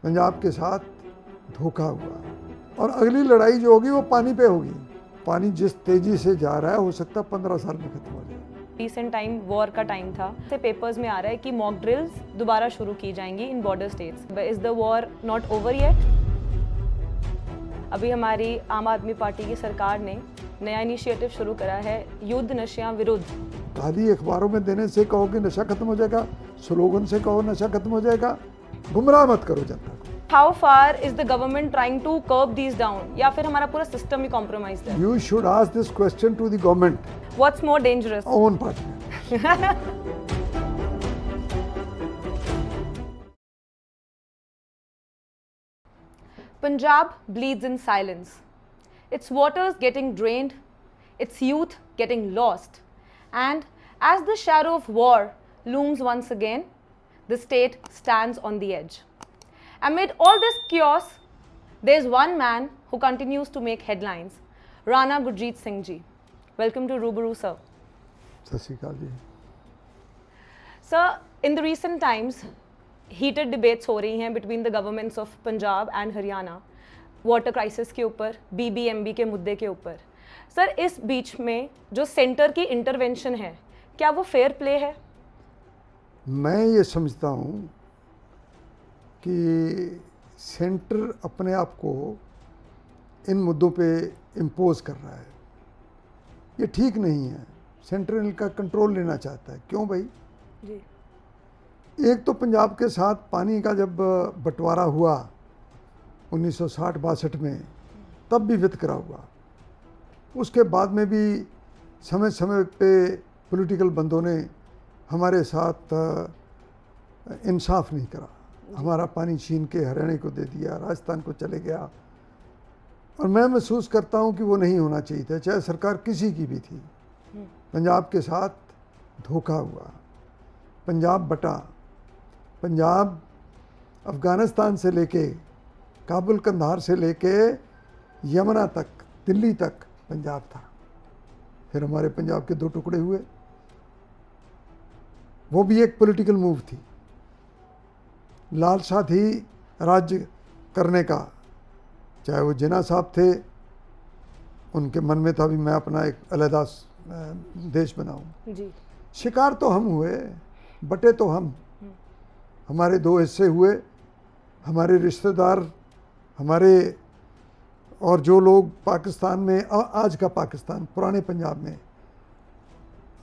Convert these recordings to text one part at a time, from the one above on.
पंजाब के साथ धोखा हुआ और अगली लड़ाई जो होगी वो पानी पे होगी। पानी जिस तेजी से जा रहा है हो सकता है 15 साल में खत्म हो जाए। रिसेंट टाइम वॉर का टाइम था, से पेपर्स में आ रहा है कि मॉक ड्रिल्स दोबारा शुरू की जाएंगी इन border states. Is the war not over yet? अभी हमारी आम आदमी पार्टी की सरकार ने नया इनिशिएटिव शुरू करा है युद्ध नशा विरुद्ध। खाली अखबारों में देने से कहो कि नशा खत्म हो जाएगा, स्लोगन से कहो नशा खत्म हो जाएगा, गुमराह मत करो जनता को। How far is the government trying to curb these down, या फिर हमारा पूरा सिस्टम ही कॉम्प्रोमाइज है? You should ask this question to the government. What's more dangerous? Own party. Punjab bleeds in silence. Its waters getting drained, its youth getting lost. And as the shadow of war looms once again, the state stands on the edge. Amid all this chaos, there's one man who continues to make headlines, Rana Gurjeet Singh Ji. Welcome to Rubaru, sir. सत श्री अकाल जी। Sir, in the recent times, heated debates हो रही हैं between the governments of Punjab and Haryana, water crisis के ऊपर, BBMB के मुद्दे के ऊपर। सर, इस बीच में जो सेंटर की इंटरवेंशन है, क्या वो फेयर प्ले है? मैं ये समझता हूँ कि सेंटर अपने आप को इन मुद्दों पे इम्पोज कर रहा है, ये ठीक नहीं है। सेंटर इनका कंट्रोल लेना चाहता है। क्यों भाई? जी। एक तो पंजाब के साथ पानी का जब बंटवारा हुआ 1960-62 में, तब भी वितकरा हुआ। उसके बाद में भी समय समय पे पॉलिटिकल बंदों ने हमारे साथ इंसाफ नहीं करा। हमारा पानी छीन के हरियाणा को दे दिया, राजस्थान को चले गया। और मैं महसूस करता हूँ कि वो नहीं होना चाहिए था, चाहे सरकार किसी की भी थी। पंजाब के साथ धोखा हुआ, पंजाब बटा। पंजाब अफ़गानिस्तान से लेके काबुल कंधार से लेके यमुना तक, दिल्ली तक पंजाब था। फिर हमारे पंजाब के दो टुकड़े हुए, वो भी एक पॉलिटिकल मूव थी, लालसा थी राज्य करने का। चाहे वो जिन्ना साहब थे, उनके मन में था भी मैं अपना एक अलहदा देश बनाऊं। जी। शिकार तो हम हुए, बटे तो हम। हमारे दो हिस्से हुए। हमारे रिश्तेदार, हमारे और जो लोग पाकिस्तान में, आज का पाकिस्तान, पुराने पंजाब में,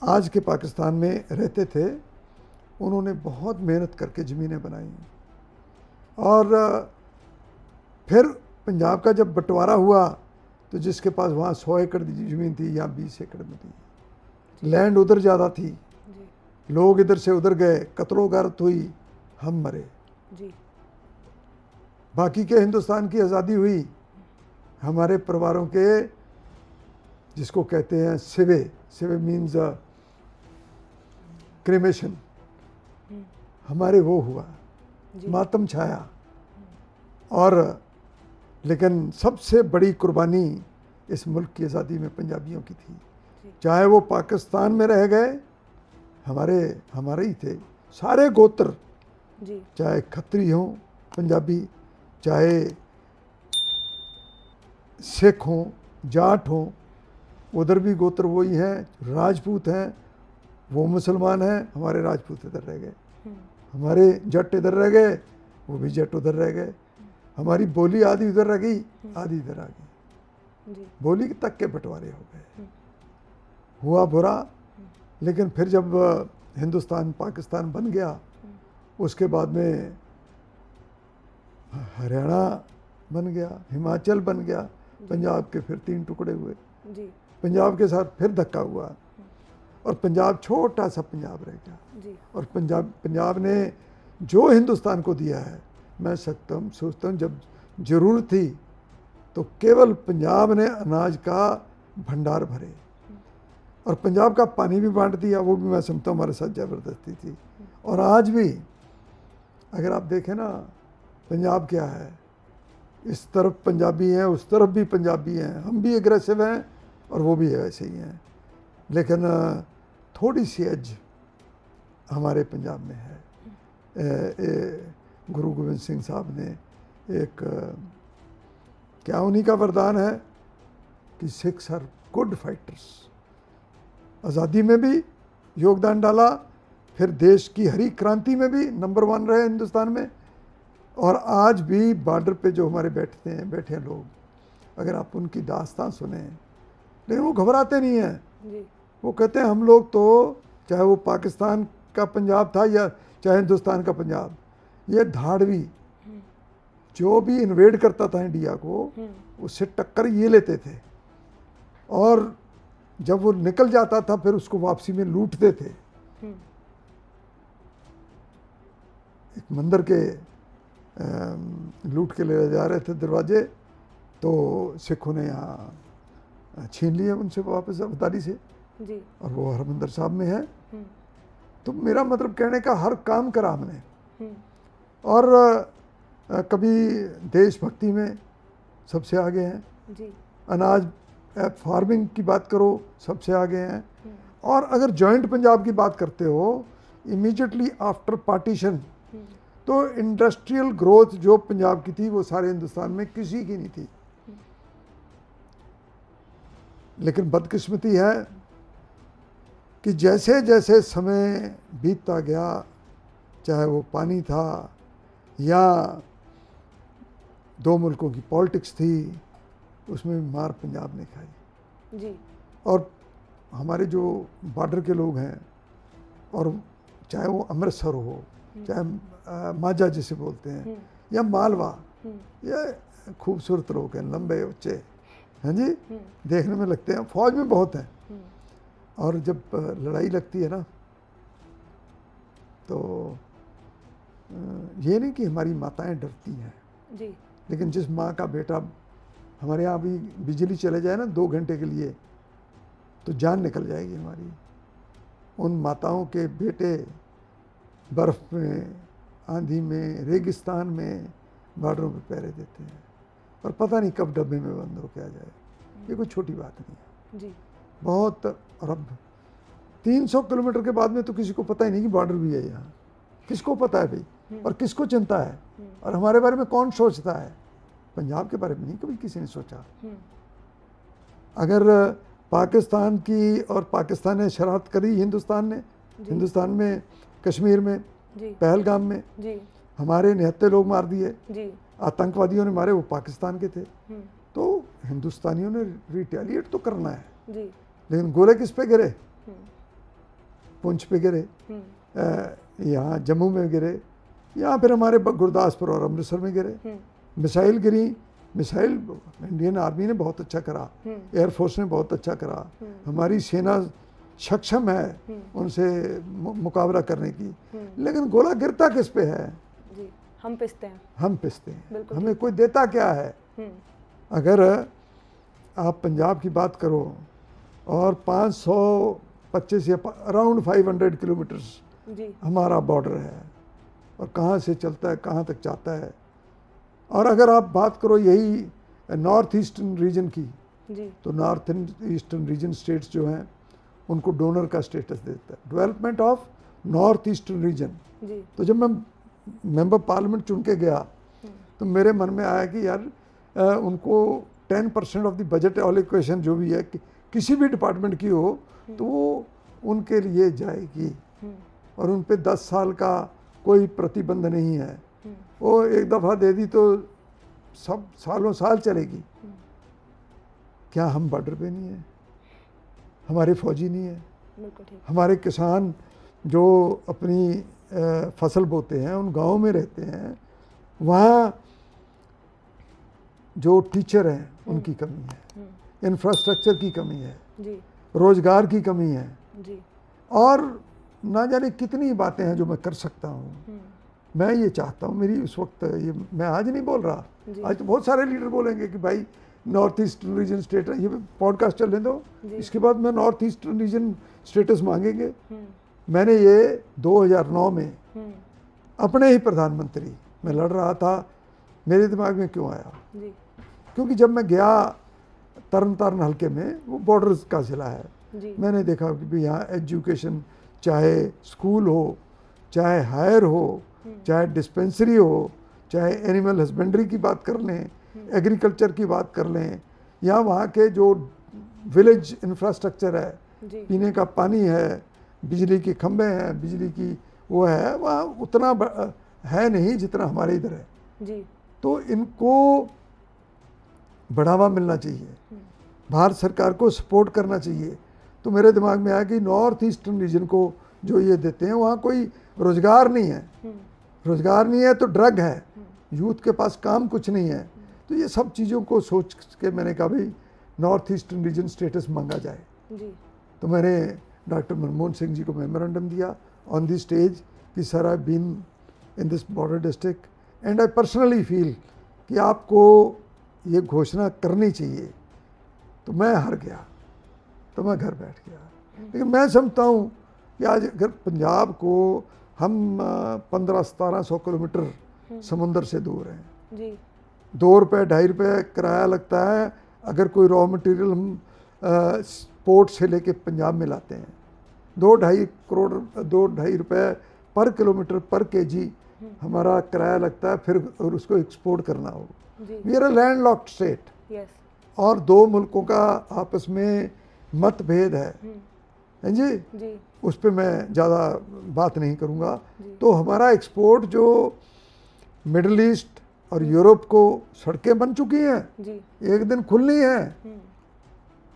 आज के पाकिस्तान में रहते थे, उन्होंने बहुत मेहनत करके ज़मीनें बनाई। और फिर पंजाब का जब बंटवारा हुआ तो जिसके पास वहाँ 100 एकड़ ज़मीन थी, यहाँ 20 एकड़ में थी। लैंड उधर ज़्यादा थी, लोग इधर से उधर गए, कत्लो गारत हुई, हम मरे। जी। बाकी के हिंदुस्तान की आज़ादी हुई, हमारे परिवारों के, जिसको कहते हैं सिवे, सिवे मीन्स क्रेमेशन, हमारे वो हुआ, मातम छाया। और लेकिन सबसे बड़ी कुर्बानी इस मुल्क की आज़ादी में पंजाबियों की थी। चाहे वो पाकिस्तान में रह गए, हमारे ही थे सारे गोत्र, चाहे खत्री हों पंजाबी, चाहे सिख हों, जाट हों, उधर भी गोत्र वही हैं। राजपूत हैं, वो मुसलमान हैं, हमारे राजपूत इधर रह गए। हमारे जट इधर रह गए, वो भी जट उधर रह गए। हमारी बोली आधी उधर रह गई, आधी इधर आ गई। बोली तक के बंटवारे हो गए। हुआ बुरा। लेकिन फिर जब हिंदुस्तान पाकिस्तान बन गया, उसके बाद में हरियाणा बन गया, हिमाचल बन गया, पंजाब के फिर 3 टुकड़े हुए। पंजाब के साथ फिर धक्का हुआ और पंजाब छोटा सा पंजाब रह गया। और पंजाब ने जो हिंदुस्तान को दिया है, मैं सोचता हूँ जब ज़रूरत थी तो केवल पंजाब ने अनाज का भंडार भरे और पंजाब का पानी भी बांट दिया। वो भी मैं समझता हूँ हमारे साथ ज़बरदस्ती थी। और आज भी अगर आप देखें ना, पंजाब क्या है, इस तरफ पंजाबी हैं, उस तरफ भी पंजाबी हैं, हम भी एग्रेसिव हैं और वो भी वैसे ही हैं। लेकिन थोड़ी सी एज हमारे पंजाब में है। गुरु गोबिंद सिंह साहब ने एक क्या उन्हीं का वरदान है कि सिख्स आर गुड फाइटर्स। आज़ादी में भी योगदान डाला, फिर देश की हरी क्रांति में भी नंबर 1 रहे हिंदुस्तान में, और आज भी बॉर्डर पे जो हमारे बैठे हैं लोग, अगर आप उनकी दास्तान सुने, लेकिन वो घबराते नहीं हैं। वो कहते हैं हम लोग तो, चाहे वो पाकिस्तान का पंजाब था या चाहे हिंदुस्तान का पंजाब, ये धाड़वी जो भी इन्वेड करता था इंडिया को, उससे टक्कर ये लेते थे, और जब वो निकल जाता था फिर उसको वापसी में लूटते थे। एक मंदिर के लूट के ले जा रहे थे दरवाजे, तो सिखों ने यहाँ छीन लिए उनसे वापस अब्दाली से जी। और वो हरमंदिर साहब में है। तो मेरा मतलब कहने का, हर काम करा हमने, और कभी देशभक्ति में सबसे आगे हैं जी। अनाज फार्मिंग की बात करो, सबसे आगे हैं। और अगर जॉइंट पंजाब की बात करते हो, इमीडिएटली आफ्टर पार्टीशन, तो इंडस्ट्रियल ग्रोथ जो पंजाब की थी वो सारे हिंदुस्तान में किसी की नहीं थी। लेकिन बदकिस्मती है कि जैसे जैसे समय बीतता गया, चाहे वो पानी था या 2 मुल्कों की पॉलिटिक्स थी, उसमें मार पंजाब ने खाई जी। और हमारे जो बॉर्डर के लोग हैं, और चाहे वो अमृतसर हो, चाहे माझा जिसे बोलते हैं, या मालवा, ये खूबसूरत लोग हैं, लंबे बच्चे हैं जी, देखने में लगते हैं, फौज में बहुत हैं। और जब लड़ाई लगती है ना, तो ये नहीं कि हमारी माताएं डरती हैं जी, लेकिन जिस माँ का बेटा, हमारे यहाँ भी बिजली चले जाए ना 2 घंटे के लिए, तो जान निकल जाएगी हमारी। उन माताओं के बेटे बर्फ़ में, आंधी में, रेगिस्तान में बॉर्डरों पे पहरे देते हैं, और पता नहीं कब डब्बे में बंद हो के आ जाए। ये कोई छोटी बात नहीं है जी। बहुत, और अब 300 किलोमीटर के बाद में तो किसी को पता ही नहीं कि बॉर्डर भी है यहाँ। किसको पता है भाई, और किसको चिंता है, और हमारे बारे में कौन सोचता है? पंजाब के बारे में नहीं कभी किसी ने सोचा। अगर पाकिस्तान की, और पाकिस्तान ने शरारत करी हिंदुस्तान ने, हिंदुस्तान में कश्मीर में पहलगाम में जी। हमारे 79 लोग मार दिए, आतंकवादियों ने मारे, वो पाकिस्तान के थे। तो हिंदुस्तानियों ने रिटेलिएट तो करना है जी। लेकिन गोले किस पे गिरे? पुंछ पे गिरे, यहाँ जम्मू में गिरे, यहाँ फिर हमारे गुरदासपुर और अमृतसर में गिरे। मिसाइल गिरी, मिसाइल इंडियन आर्मी ने बहुत अच्छा करा, एयरफोर्स ने बहुत अच्छा करा, हमारी सेना सक्षम है उनसे मुकाबला करने की। लेकिन गोला गिरता किस पे है जी? हम पिसते हैं, हमें कोई देता क्या है? अगर आप पंजाब की बात करो, और 525 या अराउंड 500 किलोमीटर्स हमारा बॉर्डर है, और कहाँ से चलता है, कहाँ तक जाता है। और अगर आप बात करो यही नॉर्थ ईस्टर्न रीजन की जी, तो नॉर्थ ईस्टर्न रीजन स्टेट्स जो हैं, उनको डोनर का स्टेटस देता है, development of north eastern region. तो जब मैं मेंबर पार्लियामेंट चुन के गया, तो मेरे मन में आया कि यार उनको 10% ऑफ द बजट एलोकेशन जो भी है, किसी भी डिपार्टमेंट की हो, तो वो उनके लिए जाएगी, और उन पे 10 साल का कोई प्रतिबंध नहीं है। वो एक दफ़ा दे दी तो सब सालों साल चलेगी। क्या हम बॉर्डर पे नहीं है? हमारे फौजी नहीं है? हमारे किसान जो अपनी फसल बोते हैं, उन गाँव में रहते हैं, वहाँ जो टीचर हैं उनकी कमी है, इंफ्रास्ट्रक्चर की कमी है जी, रोज़गार की कमी है जी, और ना जाने कितनी बातें हैं जो मैं कर सकता हूँ। मैं ये चाहता हूँ, मेरी उस वक्त, ये मैं आज नहीं बोल रहा, आज तो बहुत सारे लीडर बोलेंगे कि भाई नॉर्थ ईस्टर्न रीजन स्टेट, ये पॉडकास्ट चलने दो, इसके बाद मैं नॉर्थ ईस्टर्न रीजन स्टेटस मांगेंगे। मैंने ये 2009 में अपने ही प्रधानमंत्री, मैं लड़ रहा था, मेरे दिमाग में क्यों आया? क्योंकि जब मैं गया तरन तारण हल्के में, वो बॉर्डर्स का ज़िला है, मैंने देखा कि भाई यहाँ एजुकेशन, चाहे स्कूल हो, चाहे हायर हो, चाहे डिस्पेंसरी हो, चाहे एनिमल हस्बेंड्री की बात कर लें, एग्रीकल्चर की बात कर लें, या वहाँ के जो विलेज इंफ्रास्ट्रक्चर है, पीने का पानी है, बिजली के खंभे हैं, बिजली की वो है, वहाँ उतना है नहीं जितना हमारे इधर है जी। तो इनको बढ़ावा मिलना चाहिए, भारत सरकार को सपोर्ट करना चाहिए। तो मेरे दिमाग में आया कि नॉर्थ ईस्टर्न रीजन को जो ये देते हैं वहाँ कोई रोज़गार नहीं है, रोज़गार नहीं है तो ड्रग है, यूथ के पास काम कुछ नहीं है। तो ये सब चीज़ों को सोच के मैंने कहा भाई नॉर्थ ईस्टर्न रीजन स्टेटस मांगा जाए जी। तो मैंने डॉक्टर मनमोहन सिंह जी को मेमोरेंडम दिया ऑन द स्टेज कि sir I been in this border district and I personally feel कि आपको ये घोषणा करनी चाहिए। तो मैं हार गया, तो मैं घर बैठ गया। लेकिन मैं समझता हूँ कि आज अगर पंजाब को हम 1500-1700 किलोमीटर समुंदर से दूर हैं जी। 2 रुपये 2.5 रुपये किराया लगता है अगर कोई रॉ मटेरियल हम पोर्ट से लेके पंजाब में लाते हैं, 2-2.5 रुपये पर किलोमीटर पर केजी हमारा किराया लगता है, फिर और उसको एक्सपोर्ट करना हो। We are a land locked state और 2 मुल्कों का आपस में मतभेद है जी, उस पर मैं ज़्यादा बात नहीं करूँगा। तो हमारा एक्सपोर्ट जो मिडल ईस्ट और यूरोप को सड़कें बन चुकी हैं जी। एक दिन खुलनी है,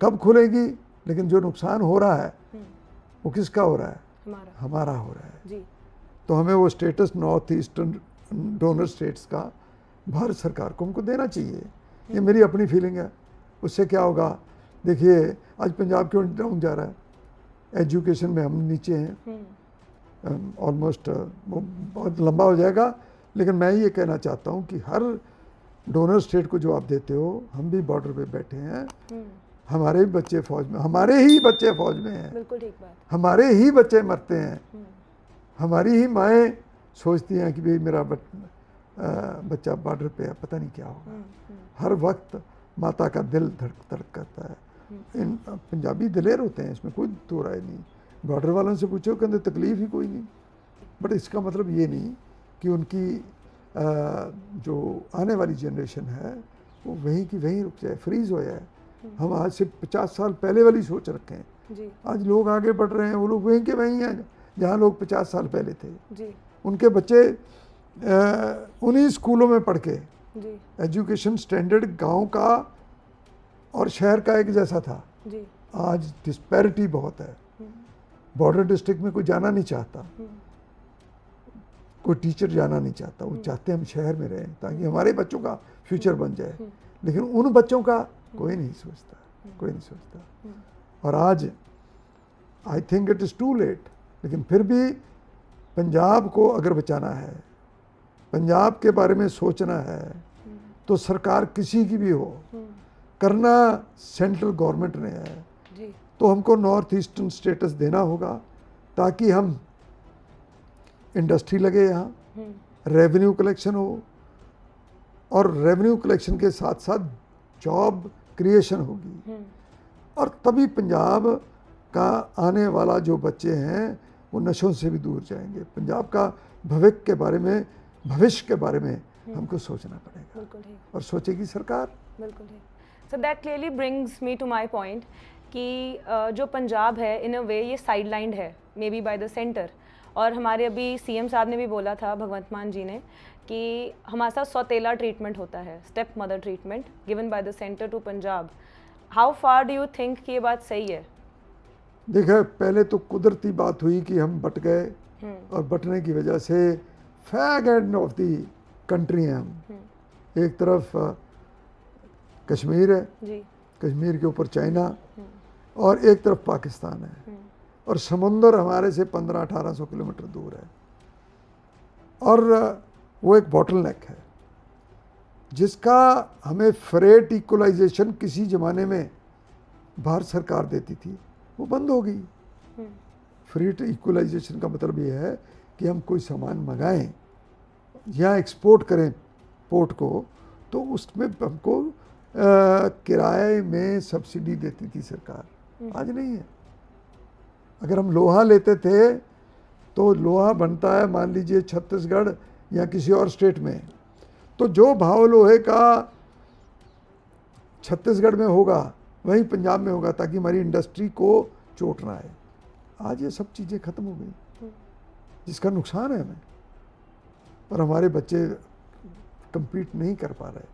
कब खुलेगी, लेकिन जो नुकसान हो रहा है वो किसका हो रहा है? हमारा हो रहा है जी। तो हमें वो status north eastern donor states का भारत सरकार को हमको देना चाहिए। ये मेरी अपनी फीलिंग है। उससे क्या होगा, देखिए आज पंजाब क्यों डाउन जा रहा है, एजुकेशन में हम नीचे हैं ऑलमोस्ट, वो बहुत लंबा हो जाएगा। लेकिन मैं ये कहना चाहता हूँ कि हर डोनर स्टेट को जो आप देते हो, हम भी बॉर्डर पे बैठे हैं, हमारे भी बच्चे फौज में, हमारे ही बच्चे फौज में हैं, बिल्कुल ठीक बात, हमारे ही बच्चे मरते हैं, हमारी ही माएँ सोचती हैं कि भाई मेरा बच्चा बॉर्डर पे है, पता नहीं क्या होगा। हर वक्त माता का दिल धड़क धड़क करता है। इन पंजाबी दिलेर होते हैं, इसमें कोई दो राय नहीं। बॉर्डर वालों से पूछो कहते तकलीफ ही कोई नहीं, बट इसका मतलब ये नहीं कि उनकी जो आने वाली जनरेशन है वो वहीं की वहीं रुक जाए, फ्रीज हो जाए। हम आज से 50 साल पहले वाली सोच रखें जी। आज लोग आगे बढ़ रहे हैं, वो लोग वहीं के वहीं हैं जहाँ लोग 50 साल पहले थे जी। उनके बच्चे उन्हीं स्कूलों में पढ़ के जी। एजुकेशन स्टैंडर्ड गांव का और शहर का एक जैसा था जी। आज डिस्पैरिटी बहुत है। बॉर्डर डिस्ट्रिक्ट में कोई जाना नहीं चाहता, कोई टीचर जाना नहीं चाहता, वो चाहते हम शहर में रहें ताकि हमारे बच्चों का फ्यूचर बन जाए। लेकिन उन बच्चों का कोई नहीं सोचता, कोई नहीं सोचता। और आज I think it is too late, लेकिन फिर भी पंजाब को अगर बचाना है, पंजाब के बारे में सोचना है, तो सरकार किसी की भी हो, करना सेंट्रल गवर्नमेंट ने है जी। तो हमको नॉर्थ ईस्टर्न स्टेटस देना होगा ताकि हम इंडस्ट्री लगे यहाँ, रेवेन्यू कलेक्शन हो, और रेवेन्यू कलेक्शन के साथ साथ जॉब क्रिएशन होगी। और तभी पंजाब का आने वाला जो बच्चे हैं वो नशों से भी दूर जाएंगे। पंजाब का भविष्य के बारे में हमको सोचना पड़ेगा। बिल्कुल ठीक। और सोचेगी सरकार। बिल्कुल ठीक। So that clearly brings me to my point कि जो पंजाब है इन अ वे ये साइडलाइंड है may be bye the centre. और हमारे अभी सीएम साहब ने भी बोला था, भगवंत मान जी ने, कि हमारे साथ सौतेला ट्रीटमेंट होता है, step mother treatment given by the centre to Punjab. How far do you think कि ये बात सही है? देखा, पहले तो कुदरती बात हुई कि हम बट गए और बटने की वजह से fag end of the country हैं हम। एक तरफ कश्मीर है जी। कश्मीर के ऊपर चाइना, और एक तरफ पाकिस्तान है, और समुंदर हमारे से 1500-1800 किलोमीटर दूर है। और वो एक बॉटलनेक है जिसका हमें फ्रेट इक्वलाइजेशन किसी ज़माने में भारत सरकार देती थी, वो बंद हो गई। फ्रेट इक्वलाइजेशन का मतलब ये है कि हम कोई सामान मंगाएं या एक्सपोर्ट करें पोर्ट को, तो उसमें हमको किराए में सब्सिडी देती थी सरकार। आज नहीं है। अगर हम लोहा लेते थे तो लोहा बनता है मान लीजिए छत्तीसगढ़ या किसी और स्टेट में, तो जो भाव लोहे का छत्तीसगढ़ में होगा वहीं पंजाब में होगा, ताकि हमारी इंडस्ट्री को चोट ना आए। आज ये सब चीज़ें खत्म हो गई, जिसका नुकसान है हमें, और हमारे बच्चे compete नहीं कर पा रहे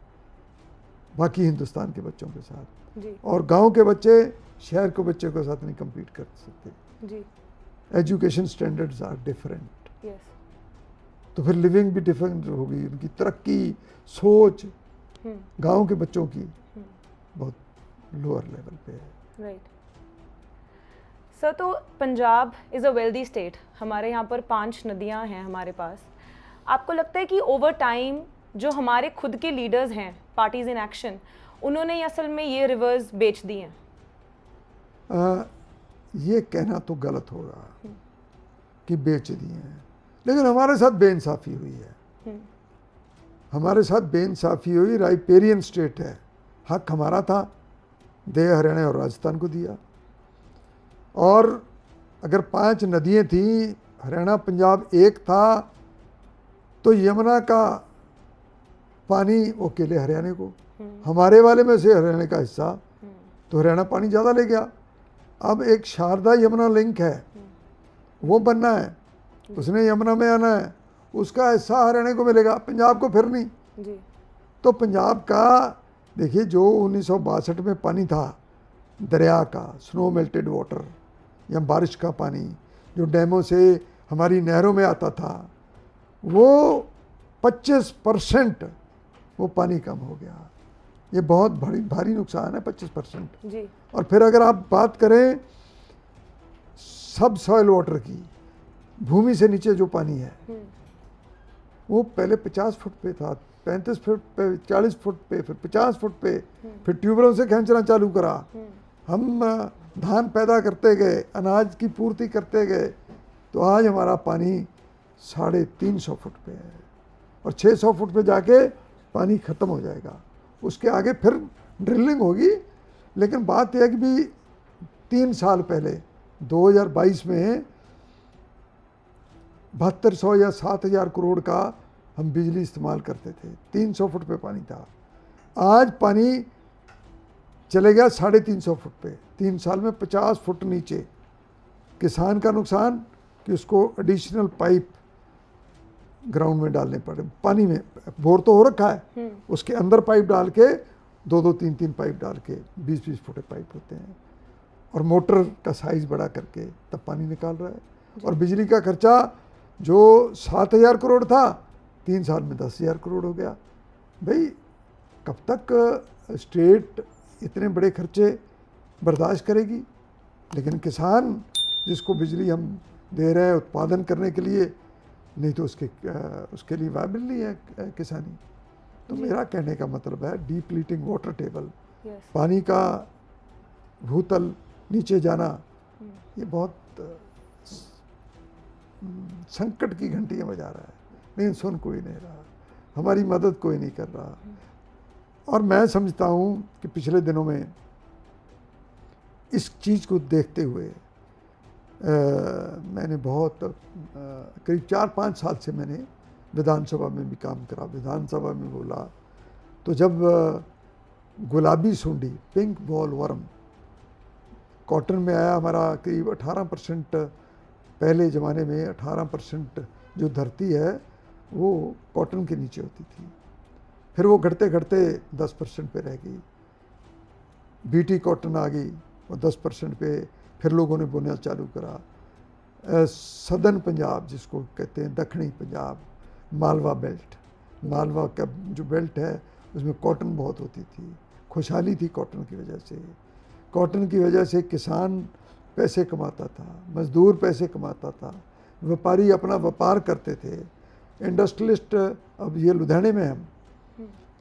बाकी हिंदुस्तान के बच्चों के साथ जी। और गांव के बच्चे शहर के बच्चों के साथ नहीं compete कर सकते जी। Education standards are different, yes. तो फिर लिविंग भी डिफरेंट होगी, उनकी तरक्की सोच गांव के बच्चों की बहुत लोअर लेवल पे है। राइट सर, तो Punjab is a wealthy state, हमारे यहाँ पर 5 नदियाँ हैं हमारे पास। आपको लगता है कि ओवर टाइम जो हमारे खुद के लीडर्स हैं, पार्टीज इन एक्शन, उन्होंने असल में ये रिवर्स बेच दी हैं? ये कहना तो गलत होगा कि बेच दिए हैं, लेकिन हमारे साथ बेइंसाफ़ी हुई है। हमारे साथ बेइंसाफ़ी हुई, राइपेरियन स्टेट है, हक हमारा था, दे हरियाणा और राजस्थान को दिया। और अगर 5 नदियाँ थी, हरियाणा पंजाब एक था, तो यमुना का पानी वो अकेले हरियाणा को, हमारे वाले में से हरियाणा का हिस्सा, तो हरियाणा पानी ज़्यादा ले गया। अब एक शारदा यमुना लिंक है, वो बनना है, उसने यमुना में आना है, उसका हिस्सा हरियाणा को मिलेगा, पंजाब को फिर नहीं जी। तो पंजाब का देखिए, जो 1962 में पानी था दरिया का, स्नो मेल्टेड वाटर या बारिश का पानी जो डैमों से हमारी नहरों में आता था, वो 25% वो पानी कम हो गया। ये बहुत भारी नुकसान है, 25%। जी। और फिर अगर आप बात करें सब सॉइल वाटर की, भूमि से नीचे जो पानी है, वो पहले 50 फुट पे था, 35 फुट पे, 40 फुट पे, फिर 50 फुट पे, फिर ट्यूबवेलों से खींचना चालू करा। हम धान पैदा करते गए, अनाज की पूर्ति करते गए, तो आज हमारा पानी 350 फुट पे है, और 600 फुट पे जाके पानी ख़त्म हो जाएगा। उसके आगे फिर ड्रिलिंग होगी। लेकिन बात यह है कि भी 3 साल पहले 2022 में 7200 या 7000 करोड़ का हम बिजली इस्तेमाल करते थे, 300 फुट पे पानी था। आज पानी चले गया 350 फुट पे, 3 साल में 50 फुट नीचे। किसान का नुकसान कि उसको एडिशनल पाइप ग्राउंड में डालने पड़े, पानी में बोर तो हो रखा है, उसके अंदर पाइप डाल के 2-2, 3-3 पाइप डाल के 20-20 फुट पाइप होते हैं, और मोटर का साइज़ बड़ा करके तब पानी निकाल रहा है। और बिजली का खर्चा जो 7000 करोड़ था, 3 साल में 10,000 करोड़ हो गया। भाई कब तक स्टेट इतने बड़े खर्चे बर्दाश्त करेगी? लेकिन किसान जिसको बिजली हम दे रहे हैं उत्पादन करने के लिए, नहीं तो उसके लिए वायबल नहीं है किसानी। तो मेरा कहने का मतलब है डीप्लीटिंग वाटर टेबल, पानी का भूतल नीचे जाना, ये बहुत संकट की घंटियाँ बजा रहा है, लेकिन सुन कोई नहीं रहा, हमारी मदद कोई नहीं कर रहा। और मैं समझता हूँ कि पिछले दिनों में इस चीज़ को देखते हुए मैंने बहुत करीब 4-5 साल से मैंने विधानसभा में भी काम करा, विधानसभा में बोला। तो जब गुलाबी सुंडी, पिंक बॉल वर्म कॉटन में आया, हमारा करीब 18%, पहले ज़माने में 18% जो धरती है वो कॉटन के नीचे होती थी, फिर वो घटते घटते 10% पे रह गई, बीटी कॉटन आ गई, वो 10% पे फिर लोगों ने बोना चालू करा। सदर्न पंजाब जिसको कहते हैं, दक्षिणी पंजाब, मालवा बेल्ट, मालवा का जो बेल्ट है उसमें कॉटन बहुत होती थी, खुशहाली थी कॉटन की वजह से। कॉटन की वजह से किसान पैसे कमाता था, मज़दूर पैसे कमाता था, व्यापारी अपना व्यापार करते थे, इंडस्ट्रियलिस्ट। अब ये लुधियाने में हम,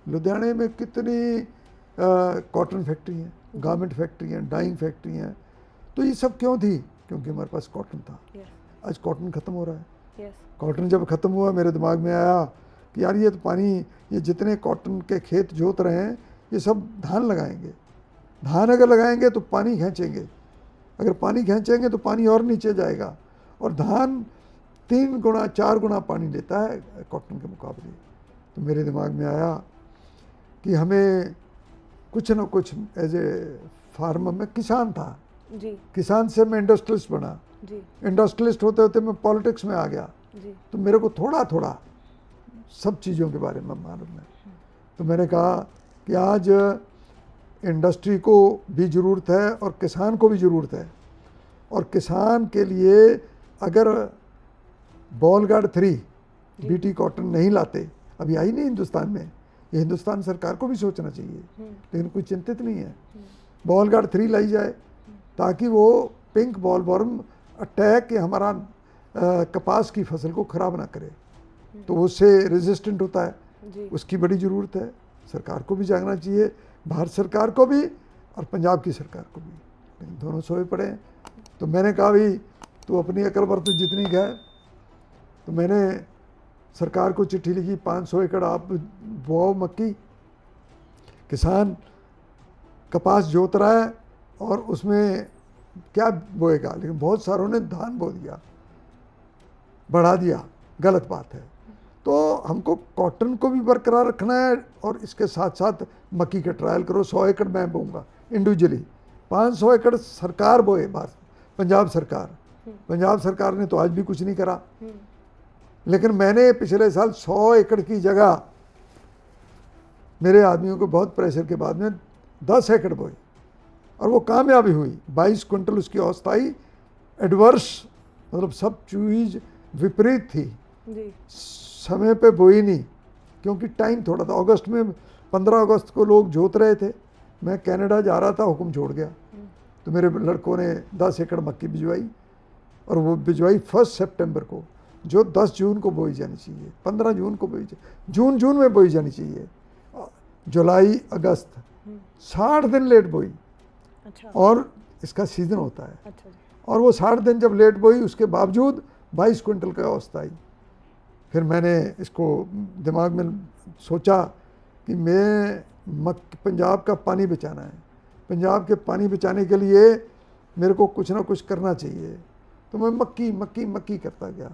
लुधियाने में कितनी कॉटन फैक्ट्री हैं, गारमेंट फैक्ट्री हैं, डाइंग फैक्ट्री हैं। तो ये सब क्यों थी? क्योंकि हमारे पास कॉटन था। आज कॉटन ख़त्म हो रहा है। कॉटन जब ख़त्म हुआ, मेरे दिमाग में आया कि यार ये तो पानी, ये जितने कॉटन के खेत जोत रहे हैं, ये सब धान लगाएंगे। धान अगर लगाएंगे तो पानी खींचेंगे, अगर पानी खींचेंगे तो पानी और नीचे जाएगा, और धान 3 गुना 4 गुना पानी लेता है कॉटन के मुकाबले। तो मेरे दिमाग में आया कि हमें कुछ न कुछ एज ए फार्मर, में किसान था जी किसान से मैं इंडस्ट्रियलिस्ट बना, जी इंडस्ट्रियलिस्ट होते होते मैं पॉलिटिक्स में आ गया। जी तो मेरे को थोड़ा थोड़ा सब चीज़ों के बारे में मालूम है। तो मैंने कहा कि आज इंडस्ट्री को भी ज़रूरत है और किसान को भी ज़रूरत है, और किसान के लिए अगर बॉल गार्ड 3 बीटी कॉटन नहीं लाते, अभी आई नहीं हिंदुस्तान में, ये हिंदुस्तान सरकार को भी सोचना चाहिए, लेकिन कोई चिंतित नहीं है। बॉल गार्ड 3 लाई जाए ताकि वो पिंक बॉलवर्म अटैक हमारा कपास की फसल को ख़राब ना करे, तो उससे रेजिस्टेंट होता है, जी उसकी बड़ी ज़रूरत है। सरकार को भी जागना चाहिए, भारत सरकार को भी और पंजाब की सरकार को भी, लेकिन दोनों सोए पड़े हैं। तो मैंने कहा भाई तू अपनी अकल वर्त जितनी है, तो मैंने सरकार को चिट्ठी लिखी 500 एकड़ आप बोओ मक्की, किसान कपास जोत रहा है और उसमें क्या बोएगा, लेकिन बहुत सारों ने धान बो दिया, बढ़ा दिया, गलत बात है। तो हमको कॉटन को भी बरकरार रखना है और इसके साथ साथ मक्की का ट्रायल करो। 100 एकड़ मैं बोऊंगा इंडिविजुअली, 500 एकड़ सरकार बोए, बात पंजाब सरकार, पंजाब सरकार ने तो आज भी कुछ नहीं करा, लेकिन मैंने पिछले साल 100 एकड़ की जगह मेरे आदमियों को बहुत प्रेशर के बाद में 10 एकड़ बोई और वो कामयाबी हुई। 22 क्विंटल उसकी औसत आई, एडवर्स मतलब सब चीज़ विपरीत थी, जी समय पे बोई नहीं क्योंकि टाइम थोड़ा था। अगस्त में 15 अगस्त को लोग जोत रहे थे, मैं कनाडा जा रहा था, हुक्म छोड़ गया, तो मेरे लड़कों ने 10 एकड़ मक्की भिजवाई और वो भिजवाई 1 सितंबर को, जो 10 जून को बोई जानी चाहिए, 15 जून को बोई चाहिए, जून में बोई जानी चाहिए, जुलाई अगस्त 60 दिन लेट बोई। अच्छा और इसका सीज़न होता है, अच्छा जी और वो 60 दिन जब लेट बोई, उसके बावजूद 22 क्विंटल का औसत आई। फिर मैंने इसको दिमाग में सोचा कि मैं पंजाब का पानी बचाना है, पंजाब के पानी बचाने के लिए मेरे को कुछ ना कुछ करना चाहिए। तो मैं मक्की मक्की मक्की करता गया,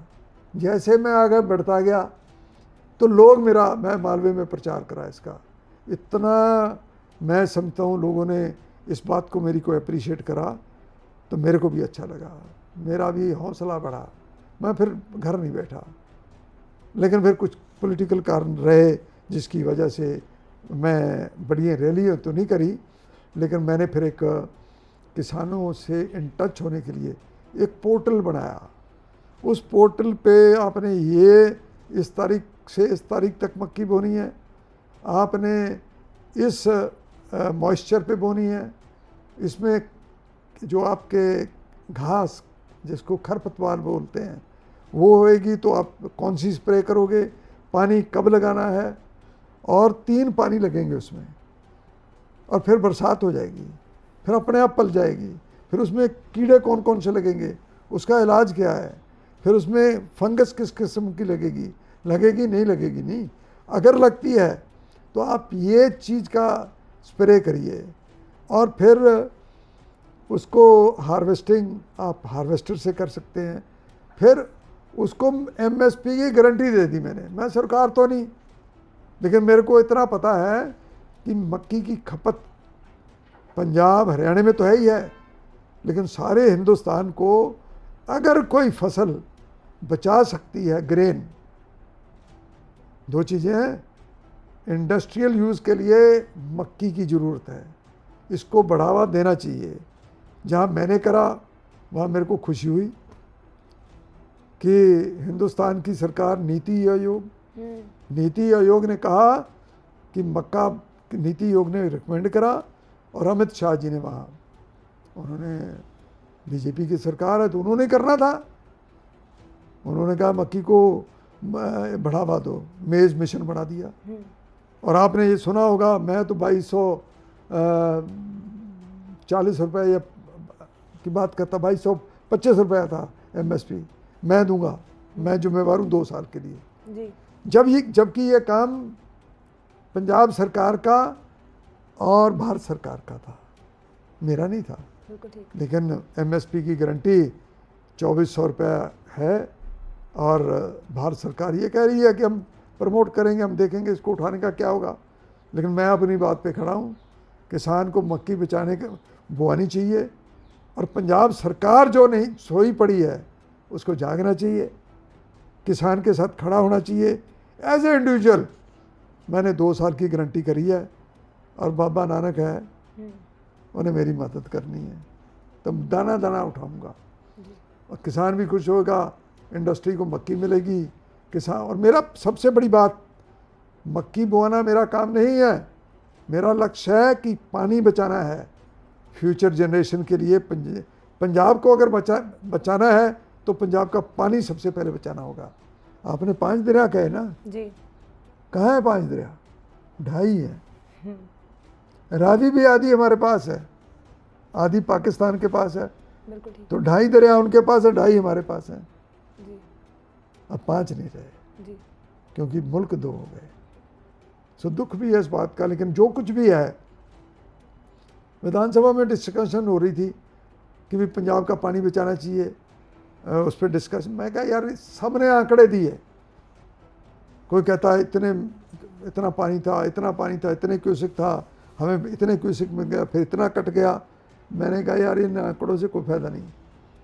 जैसे मैं आगे बढ़ता गया तो लोग मैं मालवे में प्रचार करा इसका, इतना मैं समझता हूँ लोगों ने इस बात को मेरी को अप्रिशिएट करा, तो मेरे को भी अच्छा लगा, मेरा भी हौसला बढ़ा। मैं फिर घर नहीं बैठा, लेकिन फिर कुछ पॉलिटिकल कारण रहे जिसकी वजह से मैं बड़ी रैली तो नहीं करी, लेकिन मैंने फिर एक किसानों से इन टच होने के लिए एक पोर्टल बनाया। उस पोर्टल पे आपने ये इस तारीख से इस तारीख तक मक्की बोनी है, आपने इस मॉइस्चर पे बोनी है, इसमें जो आपके घास जिसको खरपतवार बोलते हैं वो होएगी, तो आप कौन सी स्प्रे करोगे, पानी कब लगाना है, और 3 पानी लगेंगे उसमें, और फिर बरसात हो जाएगी, फिर अपने आप पल जाएगी, फिर उसमें कीड़े कौन कौन से लगेंगे, उसका इलाज क्या है, फिर उसमें फंगस किस किस्म की लगेगी नहीं लगेगी नहीं, अगर लगती है तो आप ये चीज़ का स्प्रे करिए, और फिर उसको हार्वेस्टिंग आप हार्वेस्टर से कर सकते हैं। फिर उसको एमएसपी की गारंटी दे दी मैंने, मैं सरकार तो नहीं, लेकिन मेरे को इतना पता है कि मक्की की खपत पंजाब हरियाणा में तो है ही है, लेकिन सारे हिंदुस्तान को अगर कोई फसल बचा सकती है, ग्रेन, 2 चीज़ें हैं, इंडस्ट्रियल यूज़ के लिए मक्की की ज़रूरत है, इसको बढ़ावा देना चाहिए। जहाँ मैंने करा वहाँ मेरे को खुशी हुई कि हिंदुस्तान की सरकार नीति आयोग ने कहा कि मक्का, नीति आयोग ने रिकमेंड करा, और अमित शाह जी ने वहाँ, उन्होंने बीजेपी की सरकार है तो उन्होंने करना था, उन्होंने कहा मक्की को बढ़ावा दो, मेज़ मिशन बना दिया। और आपने ये सुना होगा, मैं तो 2240 रुपये या की बात करता, 2225 रुपया था एमएसपी, मैं दूंगा, मैं जिम्मेवार हूँ 2 साल के लिए जी। जबकि ये काम पंजाब सरकार का और भारत सरकार का था, मेरा नहीं था। बिल्कुल ठीक। लेकिन एमएसपी की गारंटी 2400 रुपया है, और भारत सरकार ये कह रही है कि हम प्रमोट करेंगे, हम देखेंगे इसको उठाने का क्या होगा। लेकिन मैं अपनी बात पे खड़ा हूँ, किसान को मक्की बचाने के बोआनी चाहिए, और पंजाब सरकार जो नहीं सोई पड़ी है उसको जागना चाहिए, किसान के साथ खड़ा होना चाहिए एज ए इंडिविजुअल। मैंने 2 साल की गारंटी करी है, और बाबा नानक है, उन्हें मेरी मदद करनी है, तो दाना दाना उठाऊंगा, और किसान भी खुश होगा, इंडस्ट्री को मक्की मिलेगी, किसान। और मेरा सबसे बड़ी बात, मक्की बोना मेरा काम नहीं है, मेरा लक्ष्य है कि पानी बचाना है फ्यूचर जनरेशन के लिए। पंजाब को अगर बचाना है तो पंजाब का पानी सबसे पहले बचाना होगा। आपने 5 दरिया कहे ना जी, कहाँ है 5 दरिया? 2.5 है। रावी भी आधी हमारे पास है, आधी पाकिस्तान के पास है, बिल्कुल ठीक। तो 2.5 दरिया उनके पास है, 2.5 हमारे पास है। जी अब 5 नहीं रहे, जी, क्योंकि मुल्क 2 हो गए। सो दुख भी है इस बात का, लेकिन जो कुछ भी है, विधानसभा में डिस्कशन हो रही थी कि भी पंजाब का पानी बचाना चाहिए, उस पर डिस्कशन। मैं कहा यार सब ने आंकड़े दिए, कोई कहता है इतना पानी था, इतना पानी था, इतने क्यूसिक था, हमें इतने क्यूसिक मिल गया, फिर इतना कट गया। मैंने कहा यार इन आंकड़ों से कोई फ़ायदा नहीं।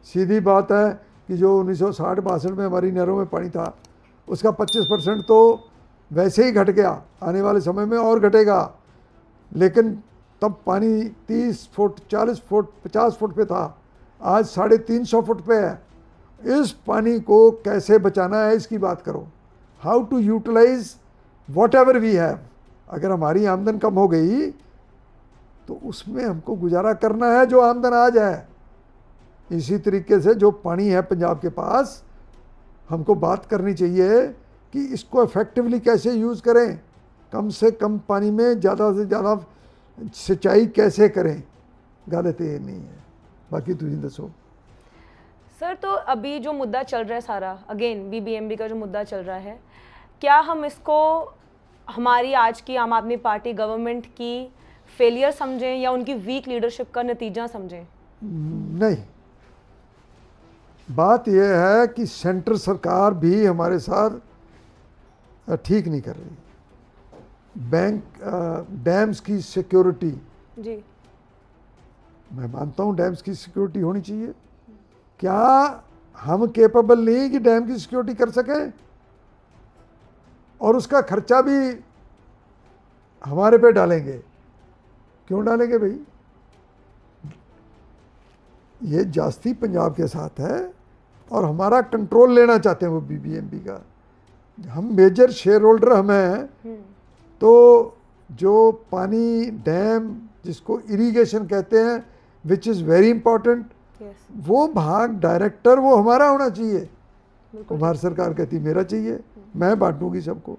सीधी बात है कि जो 1960-62 में हमारी नहरों में पानी था उसका 25% तो वैसे ही घट गया, आने वाले समय में और घटेगा। लेकिन तब पानी 30 फुट, 40 फुट, 50 फुट पे था, आज 350 फुट पे है। इस पानी को कैसे बचाना है इसकी बात करो, how to utilise whatever we have. अगर हमारी आमदन कम हो गई तो उसमें हमको गुजारा करना है जो आमदन आ जाए। इसी तरीके से जो पानी है पंजाब के पास, हमको बात करनी चाहिए कि इसको इफेक्टिवली कैसे यूज़ करें, कम से कम पानी में ज़्यादा से ज़्यादा सिंचाई कैसे करें। गल तो ये नहीं है, बाकी तुम दसो। सर, तो अभी जो मुद्दा चल रहा है सारा, अगेन बीबीएमबी का जो मुद्दा चल रहा है, क्या हम इसको हमारी आज की आम आदमी पार्टी गवर्नमेंट की फेलियर समझें या उनकी वीक लीडरशिप का नतीजा समझें? नहीं, बात यह है कि सेंटर सरकार भी हमारे साथ ठीक नहीं कर रही। डैम्स की सिक्योरिटी, जी, मैं मानता हूँ डैम्स की सिक्योरिटी होनी चाहिए। क्या हम केपेबल नहीं कि डैम की सिक्योरिटी कर सकें, और उसका खर्चा भी हमारे पे डालेंगे? क्यों डालेंगे भाई? ये जास्ती पंजाब के साथ है, और हमारा कंट्रोल लेना चाहते हैं वो बीबीएमबी का। हम मेजर शेयर होल्डर हम हैं, तो जो पानी डैम जिसको इरिगेशन कहते हैं, विच इज़ वेरी इंपॉर्टेंट, वो भाग डायरेक्टर वो हमारा होना चाहिए। भारत सरकार कहती मेरा चाहिए, मैं बांटूंगी सबको।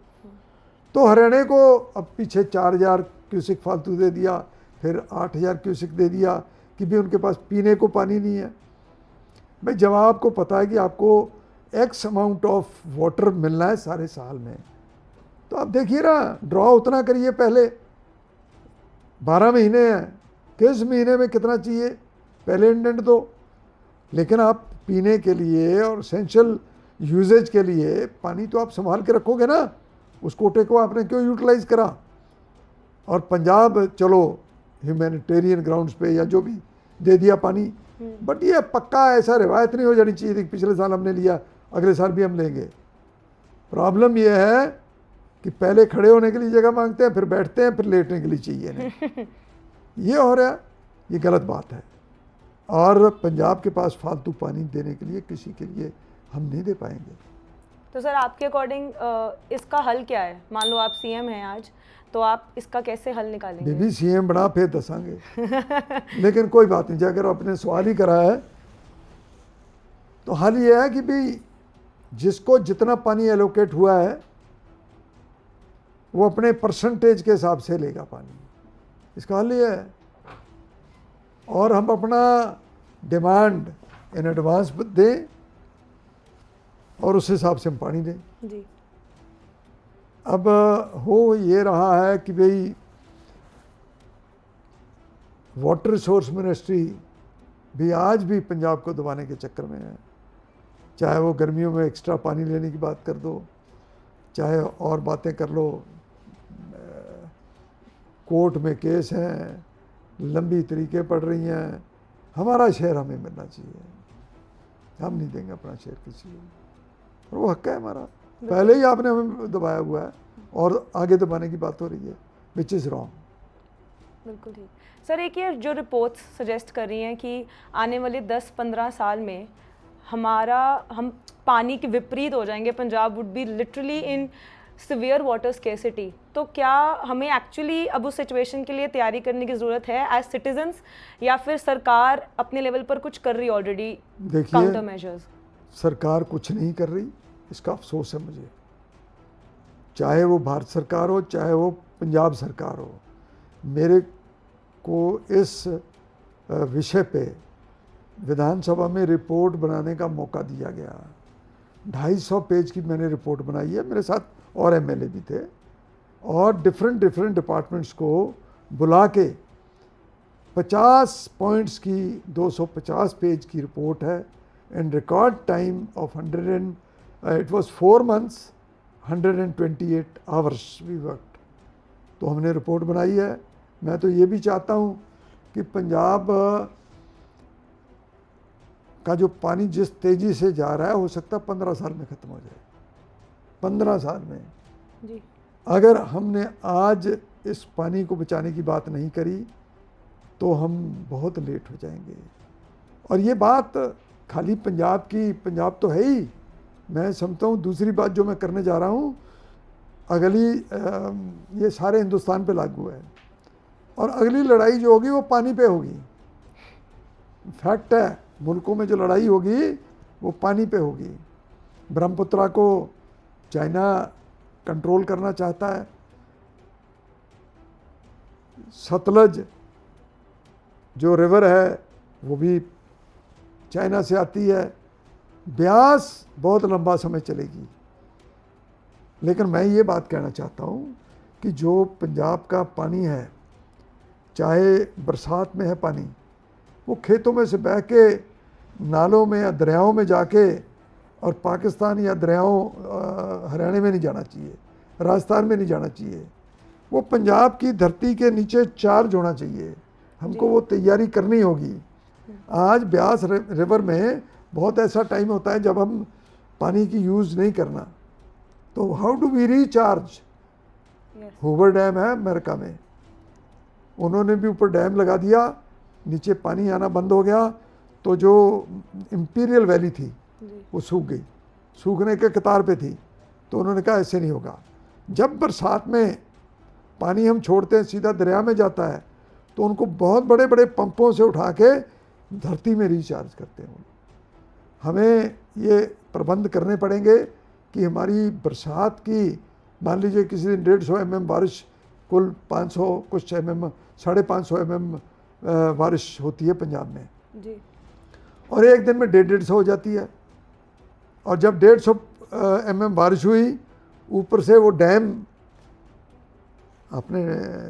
तो हरियाणा को अब पीछे 4000 क्यूसिक फालतू दे दिया, फिर 8000 क्यूसिक दे दिया कि भी उनके पास पीने को पानी नहीं है। भाई जब आपको पता है कि आपको एक्स अमाउंट ऑफ वाटर मिलना है सारे साल में, तो आप देखिए ना, ड्रॉ उतना करिए। पहले 12 महीने हैं, किस महीने में कितना चाहिए पहले इंडेंट दो। लेकिन आप पीने के लिए और एसेंशियल यूजेज के लिए पानी तो आप संभाल के रखोगे ना, उस कोटे को आपने क्यों यूटिलाइज करा? और पंजाब चलो ह्यूमैनिटेरियन ग्राउंड्स पे या जो भी दे दिया पानी, बट ये पक्का ऐसा रिवायत नहीं हो जानी चाहिए थी पिछले साल हमने लिया अगले साल भी हम लेंगे। प्रॉब्लम ये है कि पहले खड़े होने के लिए जगह मांगते हैं, फिर बैठते हैं, फिर लेटने के लिए चाहिए नहीं। ये हो रहा है, ये गलत बात है। और पंजाब के पास फालतू पानी देने के लिए किसी के लिए हम नहीं दे पाएंगे। तो सर आपके अकॉर्डिंग इसका हल क्या है? मान लो आप सीएम हैं आज, तो आप इसका कैसे हल निकालेंगे? बीबी सीएम बना फिर दसांगे। लेकिन कोई बात नहीं, अगर आपने सवाल ही करा है तो हल ये है कि भाई जिसको जितना पानी एलोकेट हुआ है वो अपने परसेंटेज के हिसाब से लेगा पानी। इसका हल ये है, और हम अपना डिमांड इन एडवांस दें और उस हिसाब से हम पानी दें। जी, अब हो ये रहा है कि भाई वाटर रिसोर्स मिनिस्ट्री भी आज भी पंजाब को दबाने के चक्कर में है। चाहे वो गर्मियों में एक्स्ट्रा पानी लेने की बात कर दो, चाहे और बातें कर लो, कोर्ट में केस हैं, लंबी तरीके पड़ रही हैं, हमारा शेयर हमें मिलना चाहिए, हम नहीं देंगे अपना शेयर किसी को, और वो हक है हमारा। पहले ही आपने हमें दबाया हुआ है और आगे दबाने की बात हो रही है, विच इज़ रॉन्ग। बिल्कुल ठीक सर। एक ये जो रिपोर्ट्स सजेस्ट कर रही हैं कि आने वाले 10-15 साल में हम पानी के विपरीत हो जाएंगे, Punjab would be literally in severe water scarcity. तो क्या हमें एक्चुअली अब उस सिचुएशन के लिए तैयारी करने की ज़रूरत है एज सिटीजन्स, या फिर सरकार अपने लेवल पर कुछ कर रही है ऑलरेडी काउंटर मेजर्स? सरकार कुछ नहीं कर रही, इसका अफसोस है मुझे। चाहे वो भारत सरकार हो, चाहे वो पंजाब सरकार हो, मेरे को इस विषय पे विधानसभा में रिपोर्ट बनाने का मौका दिया गया। 250 पेज की मैंने रिपोर्ट बनाई है, मेरे साथ और एमएलए भी थे, और डिफरेंट डिपार्टमेंट्स को बुला के 50 पॉइंट्स की 250 पेज की रिपोर्ट है, and record time of 4 months 128 hours we worked. तो हमने रिपोर्ट बनाई है। मैं तो ये भी चाहता हूँ कि पंजाब का जो पानी जिस तेज़ी से जा रहा है, हो सकता है 15 साल में ख़त्म हो जाए, 15 साल में जी। अगर हमने आज इस पानी को बचाने की बात नहीं करी तो हम बहुत लेट हो जाएंगे। और ये बात खाली पंजाब तो है ही, मैं समझता हूँ दूसरी बात जो मैं करने जा रहा हूँ अगली, ये सारे हिंदुस्तान पे लागू है, और अगली लड़ाई जो होगी वो पानी पे होगी। फैक्ट है, मुल्कों में जो लड़ाई होगी वो पानी पे होगी। ब्रह्मपुत्रा को चाइना कंट्रोल करना चाहता है, सतलज जो रिवर है वो भी चाइना से आती है, ब्यास बहुत लंबा समय चलेगी। लेकिन मैं ये बात कहना चाहता हूँ कि जो पंजाब का पानी है, चाहे बरसात में है पानी, वो खेतों में से बह के नालों में या दरियाओं में जाके, और पाकिस्तान या दरियाओं हरियाणा में नहीं जाना चाहिए, राजस्थान में नहीं जाना चाहिए, वो पंजाब की धरती के नीचे चार्ज होना चाहिए। हमको वो तैयारी करनी होगी। आज ब्यास रिवर में बहुत ऐसा टाइम होता है जब हम पानी की यूज़ नहीं करना, तो how do we recharge? Hoover dam है अमेरिका में, उन्होंने भी ऊपर डैम लगा दिया, नीचे पानी आना बंद हो गया, तो जो इंपीरियल वैली थी वो सूख गई, सूखने के कतार पे थी। तो उन्होंने कहा ऐसे नहीं होगा, जब बरसात में पानी हम छोड़ते हैं सीधा दरिया में जाता है, तो उनको बहुत बड़े बड़े पंपों से उठा के धरती में रिचार्ज करते हैं। हमें ये प्रबंध करने पड़ेंगे कि हमारी बरसात की, मान लीजिए किसी दिन 150 mm बारिश, कुल 500 कुछ mm 550 mm बारिश होती है पंजाब में जी, और एक दिन में 150 हो जाती है। और जब 150 mm बारिश हुई, ऊपर से वो डैम, अपने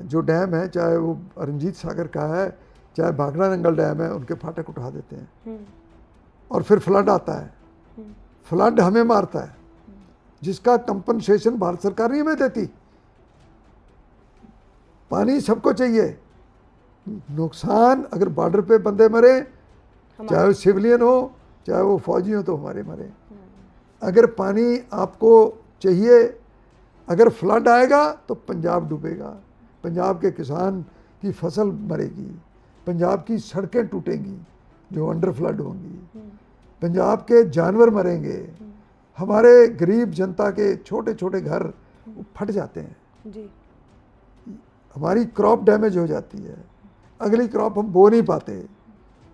जो डैम है, चाहे वो रंजीत सागर का है, चाहे भाखड़ा नंगल डैम है, उनके फाटक उठा देते हैं, और फिर फ्लड आता है। फ्लड हमें मारता है, जिसका कंपनसेशन भारत सरकार नहीं हमें देती। पानी सबको चाहिए, नुकसान अगर बॉर्डर पे बंदे मरे, चाहे वो सिविलियन हो चाहे वो फौजी हो, तो हमारे मरे। अगर पानी आपको चाहिए, अगर फ्लड आएगा तो पंजाब डूबेगा, पंजाब के किसान की फसल मरेगी, पंजाब की सड़कें टूटेंगी जो अंडर फ्लड होंगी, पंजाब के जानवर मरेंगे, हमारे गरीब जनता के छोटे छोटे घर फट जाते हैं जी, हमारी क्रॉप डैमेज हो जाती है, अगली क्रॉप हम बो नहीं पाते।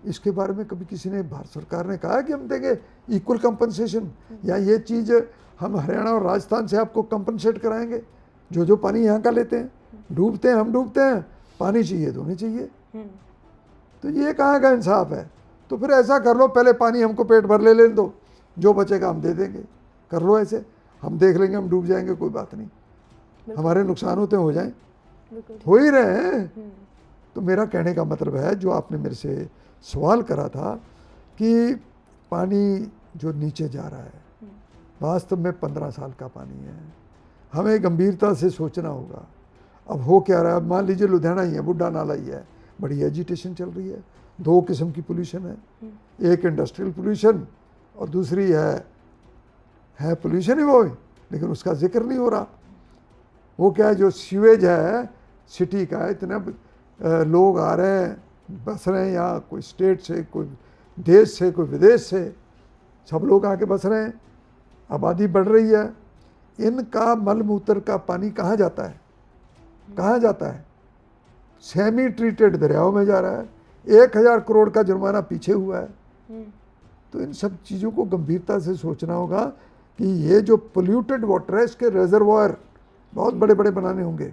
इसके बारे में कभी किसी ने, भारत सरकार ने कहा कि हम देंगे इक्वल कंपनसेशन, या ये चीज़ हम हरियाणा और राजस्थान से आपको कंपनसेट कराएंगे, जो पानी यहाँ का लेते हैं, डूबते हैं, हम डूबते हैं, पानी चाहिए तो नहीं चाहिए, तो ये कहाँ का इंसाफ है? तो फिर ऐसा कर लो, पहले पानी हमको पेट भर ले लेने दो, जो बचेगा हम दे देंगे, कर लो ऐसे, हम देख लेंगे, हम डूब जाएंगे, कोई बात नहीं, हमारे नुकसान होते हो जाएं, हो ही रहे हैं। तो मेरा कहने का मतलब है, जो आपने मेरे से सवाल करा था कि पानी जो नीचे जा रहा है, वास्तव में 15 साल का पानी है, हमें गंभीरता से सोचना होगा। अब हो क्या रहा है, अब मान लीजिए लुधियाना ही है, बुड्ढा नाला ही है, बड़ी एजिटेशन चल रही है। दो किस्म की पोल्यूशन है, एक इंडस्ट्रियल पोल्यूशन और दूसरी है पोल्यूशन ही वो, लेकिन उसका जिक्र नहीं हो रहा। वो क्या है, जो सीवेज है सिटी का, इतने लोग आ रहे हैं, बस रहे हैं यहाँ, कोई स्टेट से, कोई देश से, कोई विदेश से, सब लोग आके बस रहे हैं, आबादी बढ़ रही है। इनका मल मूत्र का पानी कहाँ जाता है, कहाँ जाता है? सेमी ट्रीटेड दरियाओं में जा रहा है। 1000 करोड़ का जुर्माना पीछे हुआ है। तो इन सब चीज़ों को गंभीरता से सोचना होगा कि ये जो पोल्यूटेड वाटर है, इसके रेजर्वायर बहुत बड़े बड़े बनाने होंगे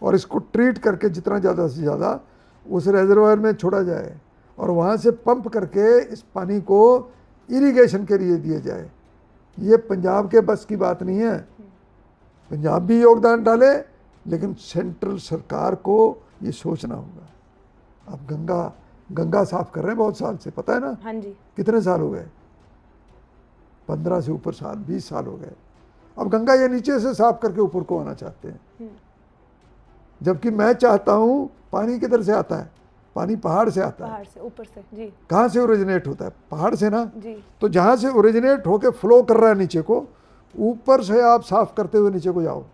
और इसको ट्रीट करके जितना ज़्यादा से ज़्यादा उस रेजर्वायर में छोड़ा जाए और वहाँ से पंप करके इस पानी को इरिगेशन के लिए दिया जाए। ये पंजाब के बस की बात नहीं है। पंजाब भी योगदान डाले, लेकिन सेंट्रल सरकार को ये सोचना होगा। अब गंगा साफ कर रहे हैं बहुत साल से, पता है ना? हाँ जी। कितने साल हो गए? 15 से ऊपर साल, 20 साल हो गए। अब गंगा ये नीचे से साफ करके ऊपर को आना चाहते हैं, जबकि मैं चाहता हूँ पानी किधर से आता है? पानी पहाड़ से आता है। पहाड़ से, ऊपर से जी। कहाँ से ओरिजिनेट होता है? पहाड़ से ना जी। तो जहाँ से ओरिजिनेट होके फ्लो कर रहा है नीचे को, ऊपर से आप साफ करते हुए नीचे को जाओ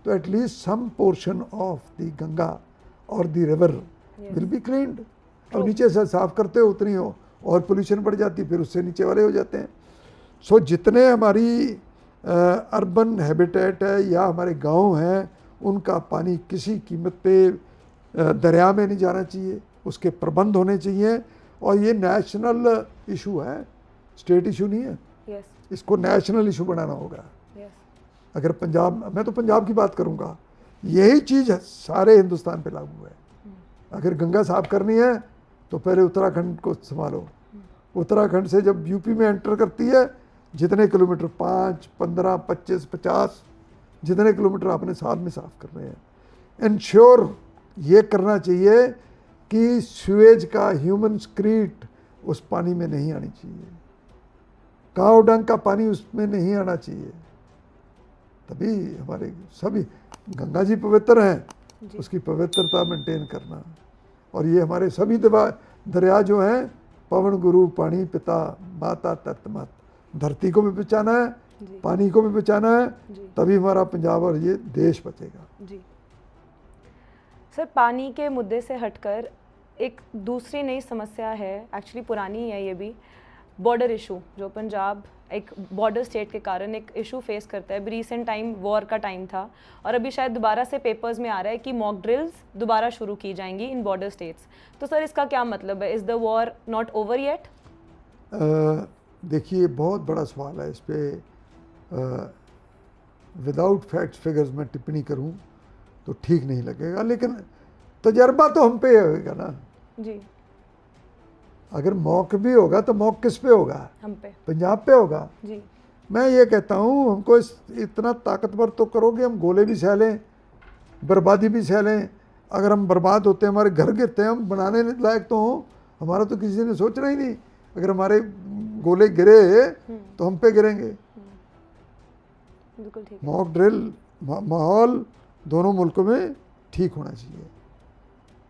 तो at least some portion of the Ganga और the river will be cleaned. अब नीचे से साफ करते हो उतनी हो और पोल्यूशन बढ़ जाती, फिर उससे नीचे वाले हो जाते हैं। सो जितने हमारी अर्बन हैबिटेट है या हमारे गांव हैं, उनका पानी किसी कीमत पे दरिया में नहीं जाना चाहिए, उसके प्रबंध होने चाहिए। और ये नेशनल इशू है, स्टेट इशू नहीं है। इसको नेशनल इशू बनाना होगा। अगर पंजाब, मैं तो पंजाब की बात करूंगा, यही चीज़ सारे हिंदुस्तान पे लागू है। अगर गंगा साफ करनी है तो पहले उत्तराखंड को संभालो। उत्तराखंड से जब यूपी में एंटर करती है, जितने किलोमीटर 5, 15, 25, 50 जितने किलोमीटर आपने साल में साफ करने हैं। इंश्योर ये करना चाहिए कि सीवेज का ह्यूमन स्क्रीट उस पानी में नहीं आनी चाहिए, काव डंग का पानी उसमें नहीं आना चाहिए। तभी हमारे सभी, गंगा जी पवित्र हैं, उसकी पवित्रता मेंटेन करना। और ये हमारे सभी दरिया जो हैं, पवन गुरु पानी पिता माता तत्मत, धरती को भी बचाना है, पानी को भी बचाना है, तभी हमारा पंजाब और ये देश बचेगा। जी सर, पानी के मुद्दे से हटकर एक दूसरी नई समस्या है, एक्चुअली पुरानी है ये भी, बॉर्डर इशू, जो पंजाब एक बॉर्डर स्टेट के कारण एक इशू फेस करता है। अभी रिसेंट टाइम वॉर का टाइम था और अभी शायद दोबारा से पेपर्स में आ रहा है कि मॉक ड्रिल्स दोबारा शुरू की जाएंगी इन बॉर्डर स्टेट्स। तो सर इसका क्या मतलब है? Is the war not over yet? देखिए, बहुत बड़ा सवाल है। इस पर विदाउट फैक्ट्स फिगर्स में टिप्पणी करूं तो ठीक नहीं लगेगा, लेकिन तजर्बा तो हम पे होगा ना जी। अगर मौक भी होगा तो मौक किस पे होगा? हम पे, पंजाब पे होगा जी। मैं ये कहता हूँ, हमको इतना ताकतवर तो करो कि हम गोले भी सह लें, बर्बादी भी सह लें। अगर हम बर्बाद होते हैं, हमारे घर गिरते हैं, हम बनाने लायक तो हों, हमारा तो किसी ने सोचना ही नहीं। अगर हमारे गोले गिरे तो हम पे गिरेंगे। बिल्कुल ठीक। मॉक ड्रिल माहौल दोनों मुल्कों में ठीक होना चाहिए।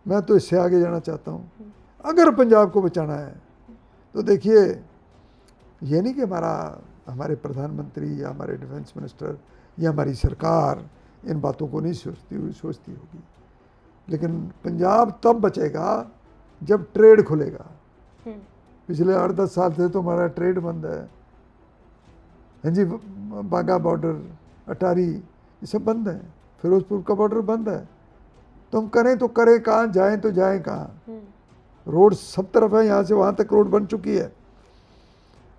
मैं तो इससे आगे जाना चाहता हूँ। अगर पंजाब को बचाना है तो देखिए, ये नहीं कि हमारे प्रधानमंत्री या हमारे डिफेंस मिनिस्टर या हमारी सरकार इन बातों को नहीं सोचती होगी, लेकिन पंजाब तब बचेगा जब ट्रेड खुलेगा। पिछले 8-10 साल से तो हमारा ट्रेड बंद है। हाँ जी, बाघा बॉर्डर, अटारी, ये सब बंद है, फिरोजपुर का बॉर्डर बंद है। तो हम करें तो करें कहाँ, जाएं तो जाएं कहाँ? रोड सब तरफ है, यहाँ से वहाँ तक रोड बन चुकी है।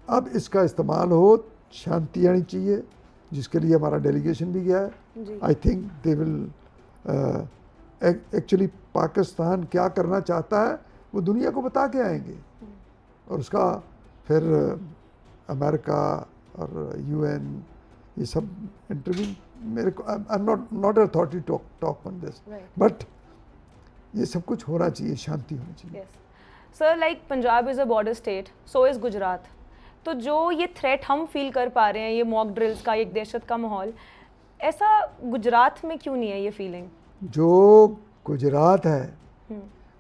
अब इसका इस्तेमाल हो, शांति आनी चाहिए, जिसके लिए हमारा डेलीगेशन भी गया है। I think they will actually, Pakistan क्या करना चाहता है वो दुनिया को बता के आएंगे, और उसका फिर अमेरिका और यूएन ये सब इंटरव्यू, मेरे को I am not authority talk on this, but ये सब कुछ होना चाहिए, शांति होनी चाहिए। Sir, like Punjab is a border state, so is Gujarat. तो जो ये थ्रेट हम फील कर पा रहे हैं, ये मॉक ड्रिल्स का, एक दहशत का माहौल, ऐसा गुजरात में क्यों नहीं है ये फीलिंग? जो गुजरात है,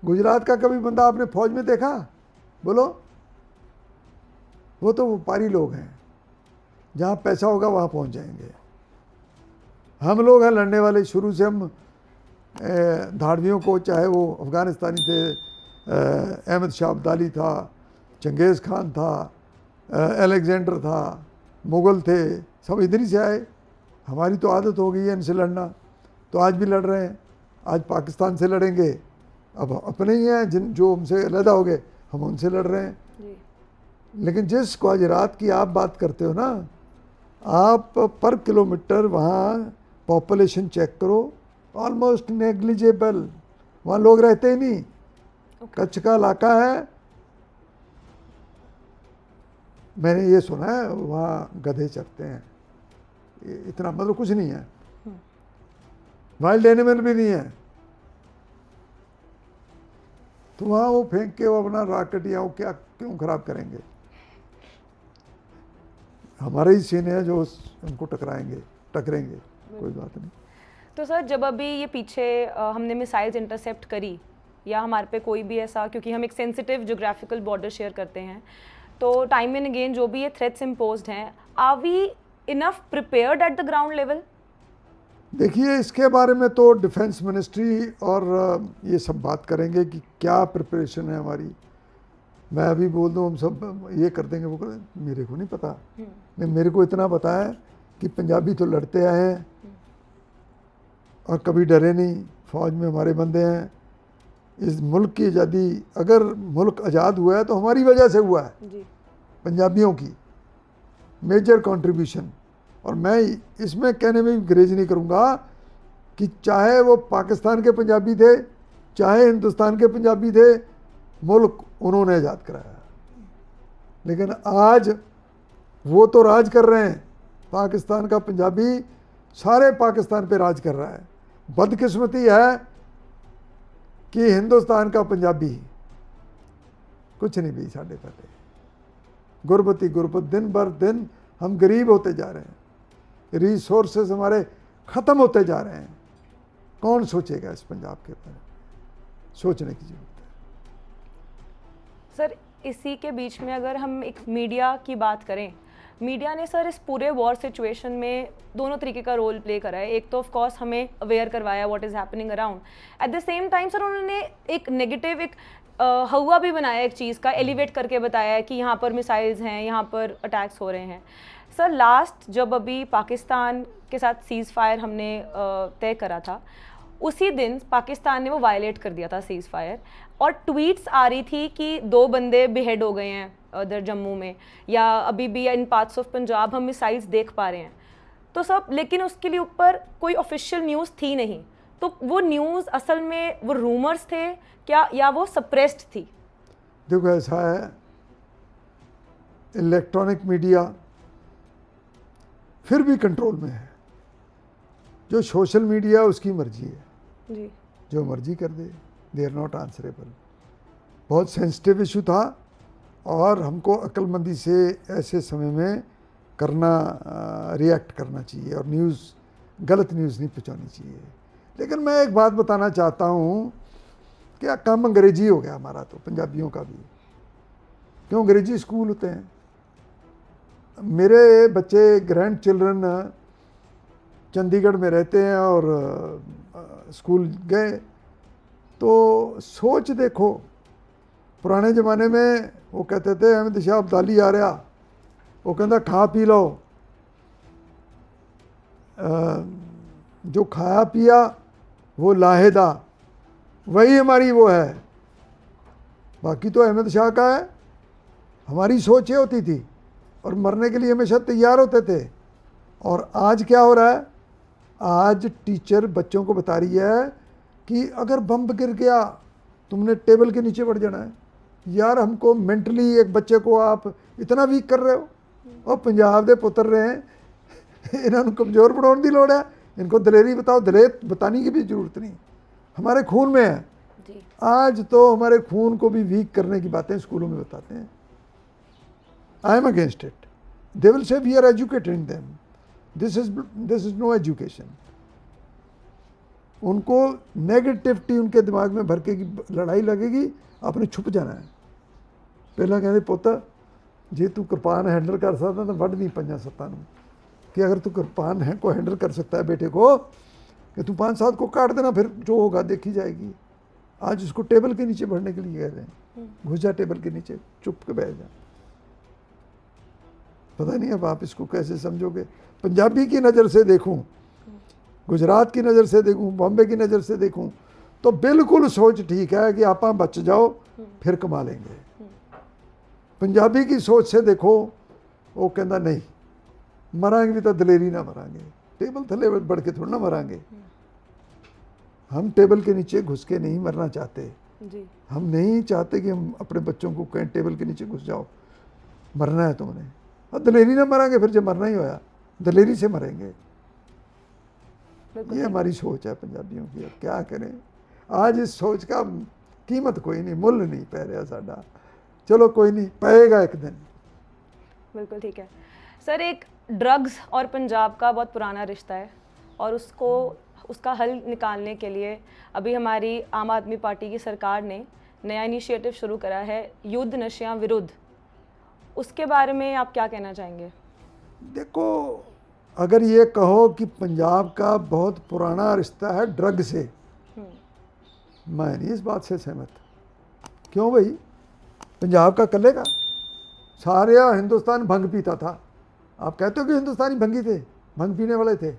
गुजरात का कभी बंदा आपने फौज में देखा? बोलो। वो तो व्यापारी लोग हैं, जहाँ पैसा होगा वहाँ पहुँच जाएंगे। हम लोग हैं लड़ने वाले, शुरू से हम धाड़वियों को, चाहे वो अफ़गानिस्तानी थे, अहमद शाह अब्दाली था, चंगेज़ खान था, अलेक्जेंडर था, मुग़ल थे, सब इधर ही से आए। हमारी तो आदत हो गई है इनसे लड़ना, तो आज भी लड़ रहे हैं। आज पाकिस्तान से लड़ेंगे, अब अपने ही हैं जिन जो हमसे अलहदा हो गए, हम उनसे लड़ रहे हैं। लेकिन जिस गुजरात की आप बात करते हो ना, आप पर किलोमीटर वहाँ पॉपुलेशन चेक करो, ऑलमोस्ट नेग्लिजिबल, वहाँ लोग रहते ही नहीं। कच्छ का इलाका है, मैंने ये सुना है वहाँ गधे चरते हैं, इतना मतलब कुछ नहीं है, वाइल्ड एनिमल भी नहीं है। तो वहाँ वो फेंक के वो अपना रॉकेट या वो क्या क्यों खराब करेंगे? हमारे ही सीने हैं जो उनको टकरेंगे, कोई बात नहीं। तो सर जब अभी ये पीछे हमने मिसाइल्स इंटरसेप्ट करी, या हमारे पे कोई भी ऐसा, क्योंकि हम एक सेंसिटिव ज्योग्राफिकल बॉर्डर शेयर करते हैं, तो टाइम एंड अगेन जो भी ये थ्रेट्स इम्पोज्ड हैं, are we enough prepared at the ground level? देखिए, इसके बारे में तो डिफेंस मिनिस्ट्री और ये सब बात करेंगे कि क्या प्रिपरेशन है हमारी। मैं अभी बोल दूँ हम सब ये कर देंगे वो कर देंगे, मेरे को नहीं पता। मेरे को इतना पता है कि पंजाबी तो लड़ते आए हैं और कभी डरे नहीं। फ़ौज में हमारे बंदे हैं। इस मुल्क की आज़ादी, अगर मुल्क आज़ाद हुआ है तो हमारी वजह से हुआ है जी। पंजाबियों की मेजर कंट्रीब्यूशन। और मैं इसमें कहने में भी गुरेज नहीं करूँगा कि चाहे वो पाकिस्तान के पंजाबी थे, चाहे हिंदुस्तान के पंजाबी थे, मुल्क उन्होंने आज़ाद कराया। लेकिन आज वो तो राज कर रहे हैं, पाकिस्तान का पंजाबी सारे पाकिस्तान पे राज कर रहा है। बदकिस्मती है कि हिंदुस्तान का पंजाबी कुछ नहीं भी साढ़े पहले। गुरबत ही गुरबत, दिन बर दिन हम गरीब होते जा रहे हैं, रिसोर्सेज हमारे ख़त्म होते जा रहे हैं। कौन सोचेगा इस पंजाब के ऊपर? सोचने की जरूरत है। सर इसी के बीच में अगर हम एक मीडिया की बात करें, मीडिया ने सर इस पूरे वॉर सिचुएशन में दोनों तरीके का रोल प्ले करा है। एक तो ऑफ कोर्स हमें अवेयर करवाया what is happening around, at the same time sir उन्होंने एक नेगेटिव, एक हवा भी बनाया एक चीज़ का, एलिवेट करके बताया कि यहाँ पर मिसाइल्स हैं, यहाँ पर अटैक्स हो रहे हैं। सर लास्ट जब अभी पाकिस्तान के साथ सीज़ फायर हमने तय करा था, उसी दिन पाकिस्तान ने वो वायलेट कर दिया था सीज़ फायर, और ट्वीट्स आ रही थी कि 2 बंदे बेहेड हो गए हैं उधर जम्मू में, या अभी भी इन पार्ट्स ऑफ पंजाब हम मिसाइल्स देख पा रहे हैं। तो सब, लेकिन उसके लिए ऊपर कोई ऑफिशियल न्यूज़ थी नहीं। तो वो न्यूज़ असल में वो रूमर्स थे क्या, या वो सप्रेस्ड थी? देखो ऐसा है, इलेक्ट्रॉनिक मीडिया फिर भी कंट्रोल में है। जो सोशल मीडिया उसकी मर्जी है जी, जो मर्जी कर दे, दे आर नॉट आंसरेबल। बहुत सेंसिटिव इशू था और हमको अक्लमंदी से ऐसे समय में रिएक्ट करना चाहिए और गलत न्यूज़ नहीं पहुंचानी चाहिए। लेकिन मैं एक बात बताना चाहता हूँ कि काम अंग्रेजी हो गया हमारा, तो पंजाबियों का भी। क्यों? अंग्रेजी स्कूल होते हैं। मेरे बच्चे ग्रैंड चिल्ड्रन चंडीगढ़ में रहते हैं और स्कूल गए, तो सोच देखो, पुराने ज़माने में वो कहते थे अहमद शाह अब्दाली आ रहा, वो कहता खा पी लो, जो खाया पिया वो लाहेदा, वही हमारी वो है। बाकी तो अहमद शाह का है। हमारी सोच ये होती थी और मरने के लिए हमेशा तैयार होते थे। और आज क्या हो रहा है? आज टीचर बच्चों को बता रही है कि अगर बम गिर गया तुमने टेबल के नीचे बढ़ जाना है। यार, हमको मेंटली एक बच्चे को आप इतना वीक कर रहे हो। और पंजाब दे पुत्र रहे हैं, इन्होंने कमज़ोर बनाने की लोड़ है? इनको दलेरी बताओ। दलेर बताने की भी ज़रूरत नहीं, हमारे खून में है जी। आज तो हमारे खून को भी वीक करने की बातें स्कूलों में बताते हैं। I am against it. They will say we are educating them. This is no education. उनको नेगेटिविटी उनके दिमाग में भर के की लड़ाई लगेगी, आपने छुप जाना है। पहला कहते पुत्र जे तू कृपान हैंडल कर सकता तो वढ़ नहीं पंजा सत्ता नूं, कि अगर तू कृपान है को हैंडल कर सकता है बेटे को, कि तू 5-7 को काट देना, फिर जो होगा देखी जाएगी। आज उसको टेबल के नीचे बढ़ने के लिए कह रहे हैं, घुस जा टेबल के नीचे, चुप के बैठ जा। पता नहीं अब आप इसको कैसे समझोगे। पंजाबी की नज़र से देखूं, गुजरात की नज़र से देखूं, बॉम्बे की नज़र से देखूं, तो बिल्कुल सोच ठीक है कि आप बच जाओ फिर कमा लेंगे। पंजाबी की सोच से देखो, वो कहता नहीं मरांगे भी तो दलेरी ना मरांगे, टेबल थले बढ़ के थोड़ा ना मरांगे। हम टेबल के नीचे घुस के नहीं मरना चाहते जी। हम नहीं चाहते कि हम अपने बच्चों को कहें टेबल के नीचे घुस जाओ, मरना है तुमने, और दलेरी ना मरांगे, फिर जब मरना ही होया दलेरी से मरेंगे। ये हमारी सोच है पंजाबियों की। अब क्या करें, आज इस सोच का कीमत कोई नहीं, मुल्ल नहीं पै रहा साडा। चलो कोई नहीं, पाएगा एक दिन। बिल्कुल ठीक है सर। एक ड्रग्स और पंजाब का बहुत पुराना रिश्ता है, और उसका हल निकालने के लिए अभी हमारी आम आदमी पार्टी की सरकार ने नया इनिशिएटिव शुरू करा है, युद्ध नशा विरुद्ध। उसके बारे में आप क्या कहना चाहेंगे? देखो, अगर ये कहो कि पंजाब का बहुत पुराना रिश्ता है ड्रग से, मैं नहीं इस बात से सहमत। क्यों भाई, पंजाब का कल्ले का सारे हिंदुस्तान भंग पीता था। आप कहते हो कि हिंदुस्तानी भंगी थे, भंग पीने वाले थे,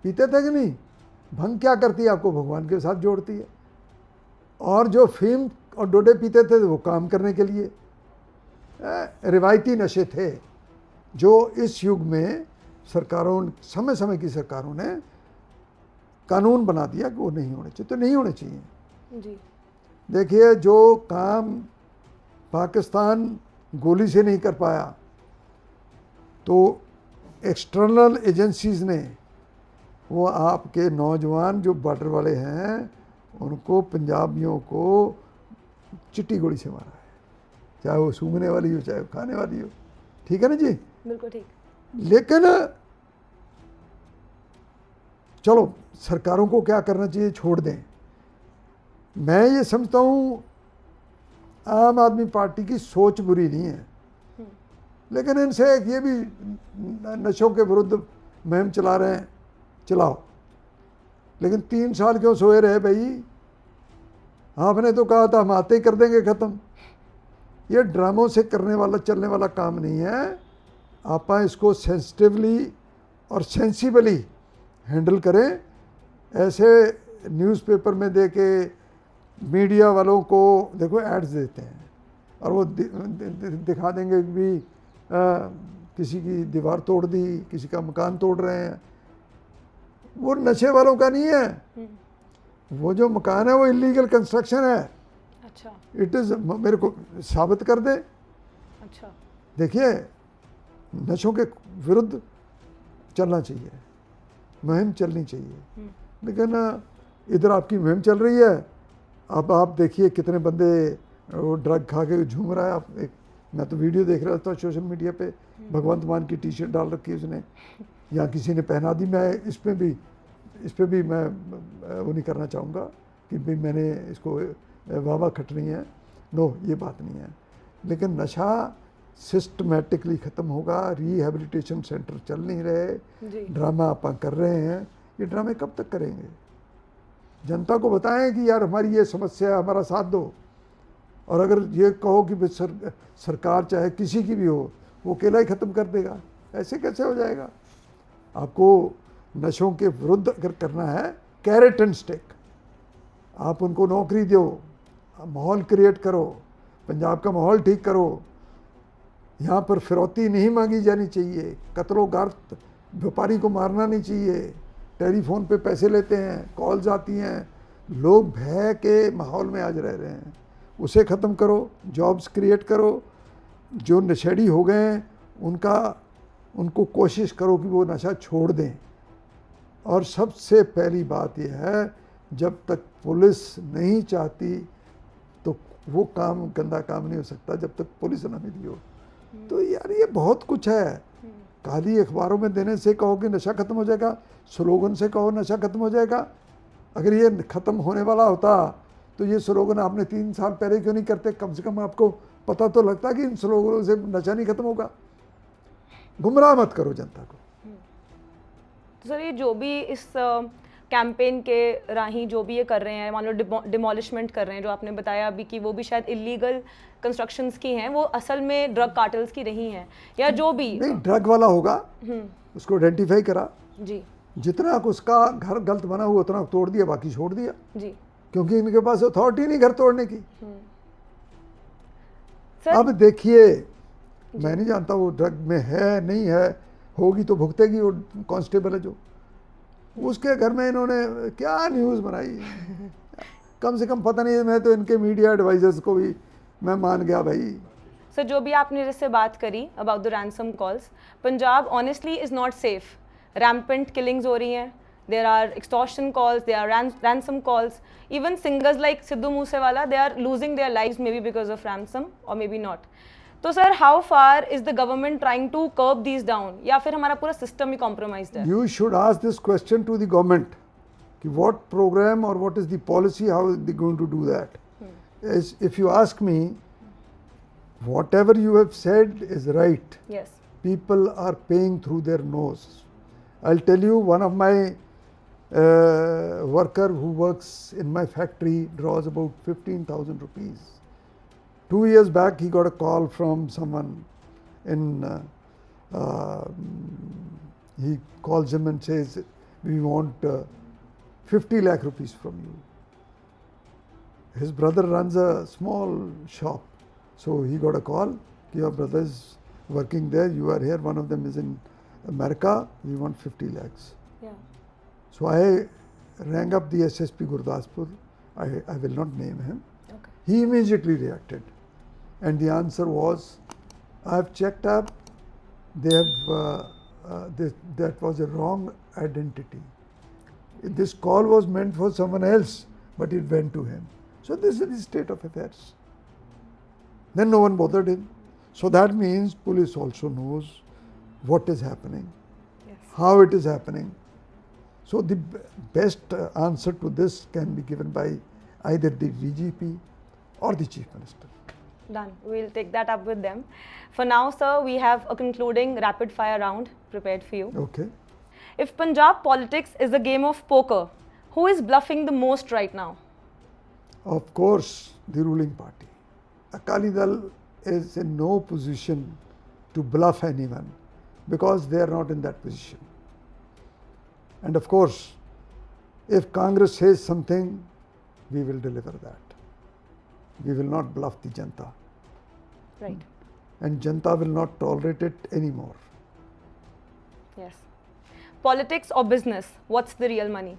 पीते थे कि नहीं? भंग क्या करती है, आपको भगवान के साथ जोड़ती है। और जो फीम और डोडे पीते थे वो काम करने के लिए रिवायती नशे थे, जो इस युग में सरकारों, समय समय की सरकारों ने कानून बना दिया कि वो नहीं होने चाहिए, तो नहीं होने चाहिए जी। देखिए, जो काम पाकिस्तान गोली से नहीं कर पाया, तो एक्सटर्नल एजेंसीज़ ने, वो आपके नौजवान जो बॉर्डर वाले हैं उनको, पंजाबियों को चिट्टी गोली से मारा है, चाहे वो सूंघने वाली हो चाहे वो खाने वाली हो। ठीक है ना जी? बिल्कुल ठीक। लेकिन चलो सरकारों को क्या करना चाहिए, छोड़ दें। मैं ये समझता हूँ आम आदमी पार्टी की सोच बुरी नहीं है, लेकिन इनसे एक ये भी नशों के विरुद्ध मुहिम चला रहे हैं, चलाओ, लेकिन 3 साल क्यों सोए रहे भाई? आपने तो कहा था हम आते ही कर देंगे ख़त्म। ये ड्रामों से करने वाला, चलने वाला काम नहीं है। आप इसको सेंसिटिवली और सेंसिबली हैंडल करें। ऐसे न्यूज़पेपर में दे के मीडिया वालों को देखो एड्स देते हैं, और वो दिखा देंगे कि भी किसी की दीवार तोड़ दी, किसी का मकान तोड़ रहे हैं। वो नशे वालों का नहीं है, वो जो मकान है वो इलीगल कंस्ट्रक्शन है। अच्छा। इट इज़, मेरे को साबित कर दे। अच्छा। देखिए, नशों के विरुद्ध चलना चाहिए, मुहिम चलनी चाहिए, लेकिन इधर आपकी मुहिम चल रही है। अब आप देखिए कितने बंदे वो ड्रग खा के झूम रहा है। आप एक, मैं तो वीडियो देख रहा था सोशल मीडिया पे, भगवंत मान की टी शर्ट डाल रखी है उसने, या किसी ने पहना दी। मैं इस पे भी मैं वो नहीं करना चाहूँगा कि भाई मैंने इसको वाह खटनी है, नो, ये बात नहीं है। लेकिन नशा सिस्टमेटिकली ख़त्म होगा। रिहेबिलिटेशन सेंटर चल नहीं रहे, ड्रामा आप कर रहे हैं। ये ड्रामे कब तक करेंगे? जनता को बताएं कि यार हमारी ये समस्या है, हमारा साथ दो। और अगर ये कहो कि सरकार चाहे किसी की भी हो, वो अकेला ही ख़त्म कर देगा, ऐसे कैसे हो जाएगा? आपको नशों के विरुद्ध अगर करना है, कैरेट एंड स्टिक, आप उनको नौकरी दो, माहौल क्रिएट करो, पंजाब का माहौल ठीक करो। यहाँ पर फिरौती नहीं मांगी जानी चाहिए, कत्लो गार्त, व्यापारी को मारना नहीं चाहिए। टेलीफोन पे पैसे लेते हैं, कॉल्स आती हैं, लोग भय के माहौल में आज रह रहे हैं, उसे ख़त्म करो। जॉब्स क्रिएट करो। जो नशेड़ी हो गए हैं उनको कोशिश करो कि वो नशा छोड़ दें। और सबसे पहली बात यह है, जब तक पुलिस नहीं चाहती तो वो काम, गंदा काम नहीं हो सकता जब तक पुलिस ना मिली हो। तो यार ये बहुत कुछ है। खाली अखबारों में देने से कहो कि नशा खत्म हो जाएगा, स्लोगन से कहो नशा खत्म हो जाएगा। अगर ये खत्म होने वाला होता तो ये स्लोगन आपने 3 साल पहले क्यों नहीं करते? कम से कम आपको पता तो लगता कि इन स्लोगनों से नशा नहीं खत्म होगा। गुमराह मत करो जनता को। तो सर, ये जो भी इस कैंपेन के राही जो भी ये कर रहे हैं, मान लो डिमोलिशमेंट कर रहे हैं, जो आपने बताया अभी कि वो भी शायद इलीगल कंस्ट्रक्शंस की हैं, वो असल में ड्रग कार्टल्स की रही हैं, या जो भी नहीं, ड्रग वाला होगा, उसको आइडेंटिफाई करा जी, जितना उसका घर गलत बना हुआ उतना तोड़ दिया, बाकी छोड़ दिया जी, क्योंकि इनके पास अथॉरिटी नहीं घर तोड़ने की। अब देखिए, मैं नहीं जानता वो ड्रग में है नहीं है, होगी तो भुगतेगी वो कांस्टेबल है जो, उसके घर में इन्होंने क्या न्यूज़ बनाई। कम से कम पता नहीं, मैं तो इनके मीडिया एडवाइजर्स को भी मैं मान गया भाई। सर, जो भी आपने जिससे बात करी about the ransom calls, Punjab honestly is not safe. Rampant killings हो रही हैं, there are extortion calls, there are ransom calls, even singers like Sidhu Moosewala, they are losing their lives maybe because of ransom और maybe not. तो sir, how far is the government trying to curb these down, या फिर हमारा पूरा system ही compromised है? You should ask this question to the government कि what programme और what is the policy, how they going to do that. If you ask me, whatever you have said is right. Yes. People are paying through their nose. I'll tell you, one of my worker who works in my factory draws about 15,000 rupees. 2 years back, he got a call from someone in, he calls him and says, we want 50 lakh rupees from you. His brother runs a small shop. So he got a call, your brother is working there, you are here, one of them is in America, we want 50 lakhs. Yeah. So I rang up the SSP Gurdaspur, I will not name him. Okay. He immediately reacted. And the answer was, I have checked up, they have, that was a wrong identity. This call was meant for someone else, but it went to him. So this is the state of affairs. Then no one bothered him. So that means police also knows what is happening, yes, how it is happening. So the best answer to this can be given by either the DGP or the Chief Minister. Done. We'll take that up with them. For now, sir, we have a concluding rapid fire round prepared for you. Okay. If Punjab politics is a game of poker, who is bluffing the most right now? Of course, the ruling party. Akali Dal is in no position to bluff anyone because they are not in that position. And of course, if Congress says something, we will deliver that. We will not bluff the Janta. Right. And Janta will not tolerate it anymore. Yes. Politics or business, what's the real money?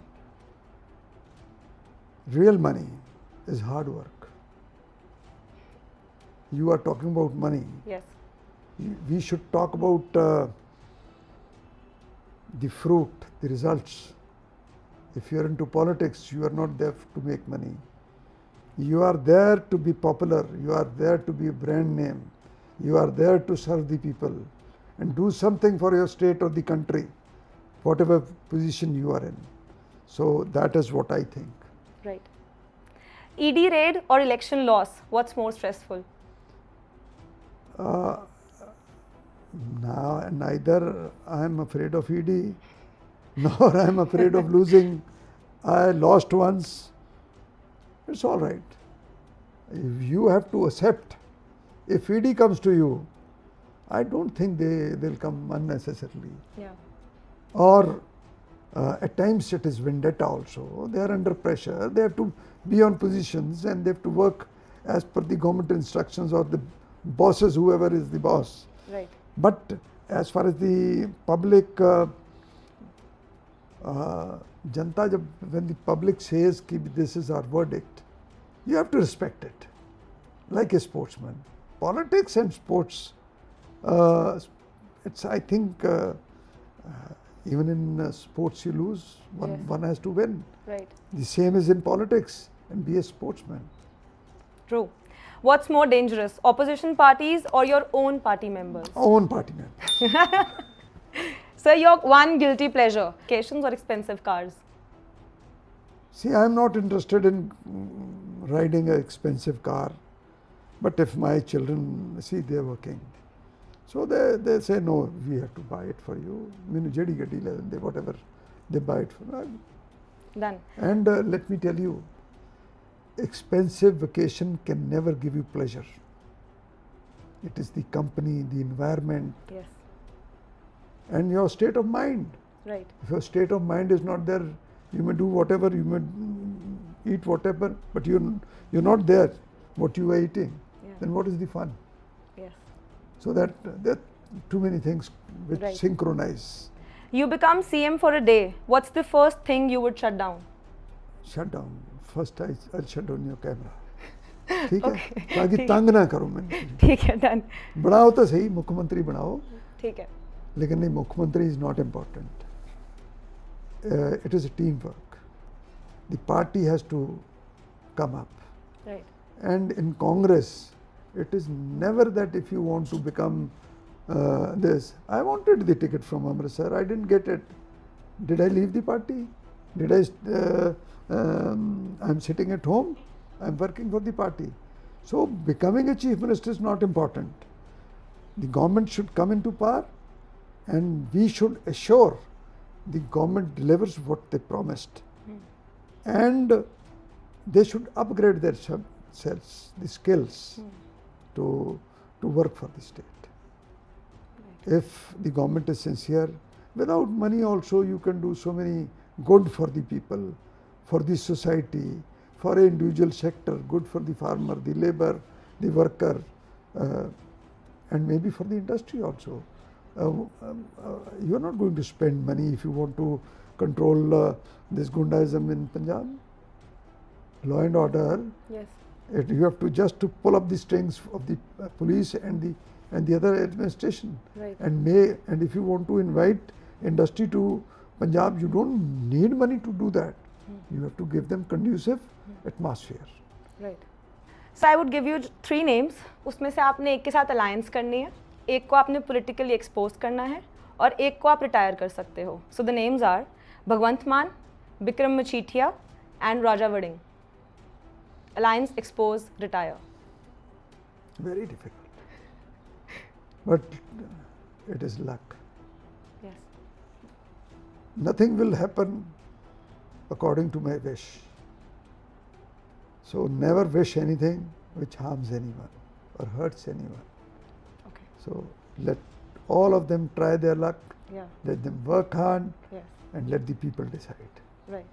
Real money is hard work. You are talking about money. Yes. We should talk about the fruit, the results. If you are into politics, you are not there to make money. You are there to be popular. You are there to be a brand name. You are there to serve the people and do something for your state or the country, whatever position you are in. So that is what I think. Right. ED raid or election loss, what's more stressful? Now, neither I am afraid of ED, nor I am afraid of losing. I lost once. It's all right. If you have to accept, if ED comes to you, I don't think they'll come unnecessarily. Yeah. Or at times it is vendetta also. They are under pressure. They have to be on positions and they have to work as per the government instructions or the bosses, whoever is the boss. Right. But as far as the public, Janta, when the public says that this is our verdict, you have to respect it, like a sportsman. Politics and sports, it's, I think, even in sports you lose, one has to win. Right. The same is in politics, and be a sportsman. True. What's more dangerous, opposition parties or your own party members? Own party members. Sir, your one guilty pleasure, vacations or expensive cars? See, I am not interested in riding an expensive car, but if my children, see, they are working. So they say, no, we have to buy it for you. Jadi gadi le dende, whatever, they buy it for me. Done. And let me tell you, expensive vacation can never give you pleasure. It is the company, the environment, Yes. and your state of mind. Right. If your state of mind is not there, you may do whatever, you may eat whatever, but you're not there, what you are eating. Yeah. Then what is the fun? Yes. So that there are too many things which Right. synchronize. You become CM for a day. What's the first thing you would shut down? Shut down. First I'll shut down your camera. ठीक है, Okay, ताकि ठीक तंग ना करो मैंने. ठीक है, done. बनाओ तो सही, मुख्यमंत्री बनाओ, ठीक है. लेकिन नहीं, मुख्यमंत्री is not important. It is a teamwork. The party has to come up. Right. And in Congress, it is never that if you want to become this. I wanted the ticket from Amritsar, I didn't get it. Did I leave the party? Did I? I'm sitting at home. I'm working for the party. So becoming a chief minister is not important. The government should come into power, and we should assure the government delivers what they promised, and they should upgrade their selves, the skills to work for the state. If the government is sincere, without money also you can do so many good for the people, for the society, for an individual sector, good for the farmer, the labor, the worker, and maybe for the industry also. You are not going to spend money if you want to control this Gundaism in Punjab. Law and order. Yes. You have to just to pull up the strings of the police and the other administration. Right. And if you want to invite industry to Punjab, you don't need money to do that. You have to give them conducive atmosphere. Right. So I would give you 3 names. उसमें से आपने एक के साथ alliance करनी है, एक को आपने politically expose करना है, और एक को आप रिटायर कर सकते हो. So the names are Bhagwant Maan, Bikram Machitia, and Raja Vading. Alliance, expose, retire. Very difficult. But it is luck. Yes. Nothing will happen according to my wish. So never wish anything which harms anyone or hurts anyone. Okay. So let all of them try their luck. Yeah. Let them work hard. Yes. And let the people decide. Right.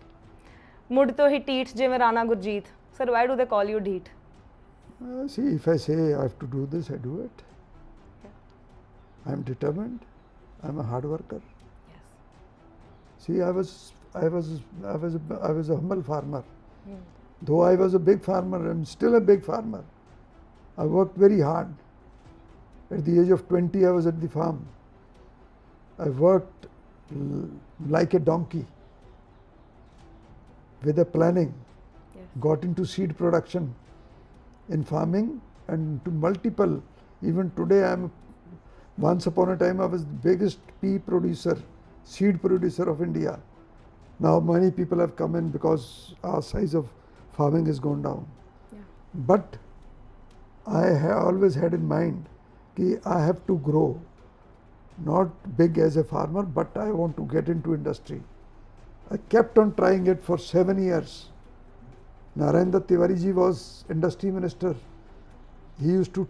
मुड़ तो ही टीठ जिवें Rana Gurjeet. Sir, why do they call you Dheet? See, if I say I have to do this, I do it. Yeah. I am determined. I am a hard worker. Yes. See, I was a humble farmer. Though I was a big farmer, I am still a big farmer. I worked very hard. At the age of 20, I was at the farm. I worked like a donkey with a planning. Yes. Got into seed production in farming and to multiple. Even today, once upon a time, I was the biggest pea producer, seed producer of India. Now many people have come in because our size of farming has gone down. Yeah. But I always had in mind that I have to grow, not big as a farmer, but I want to get into industry. I kept on trying it for 7 years. Narendra Tiwari ji was industry minister. He used to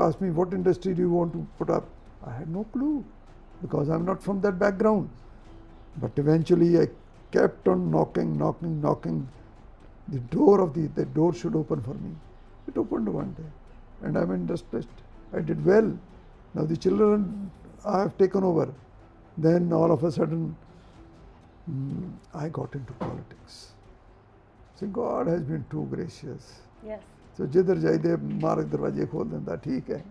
ask me, what industry do you want to put up? I had no clue because I'm not from that background. But eventually I kept on knocking. The door should open for me. It opened one day and I'm industrialist. I did well. Now the children I have taken over. Then all of a sudden I got into politics. So God has been too gracious. Yes. So जिधर जाइए मार्ग दरवाजे खोल देता, ठीक है.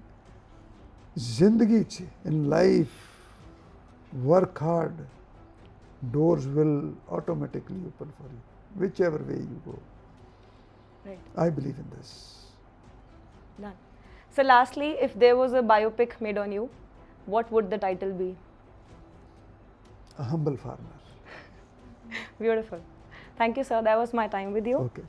जिंदगी च, in life, work hard, doors will automatically open for you, whichever way you go. Right. I believe in this. Done. So lastly, if there was a biopic made on you, what would the title be? a humble farmer. Beautiful. Thank you, sir. That was my time with you. Okay.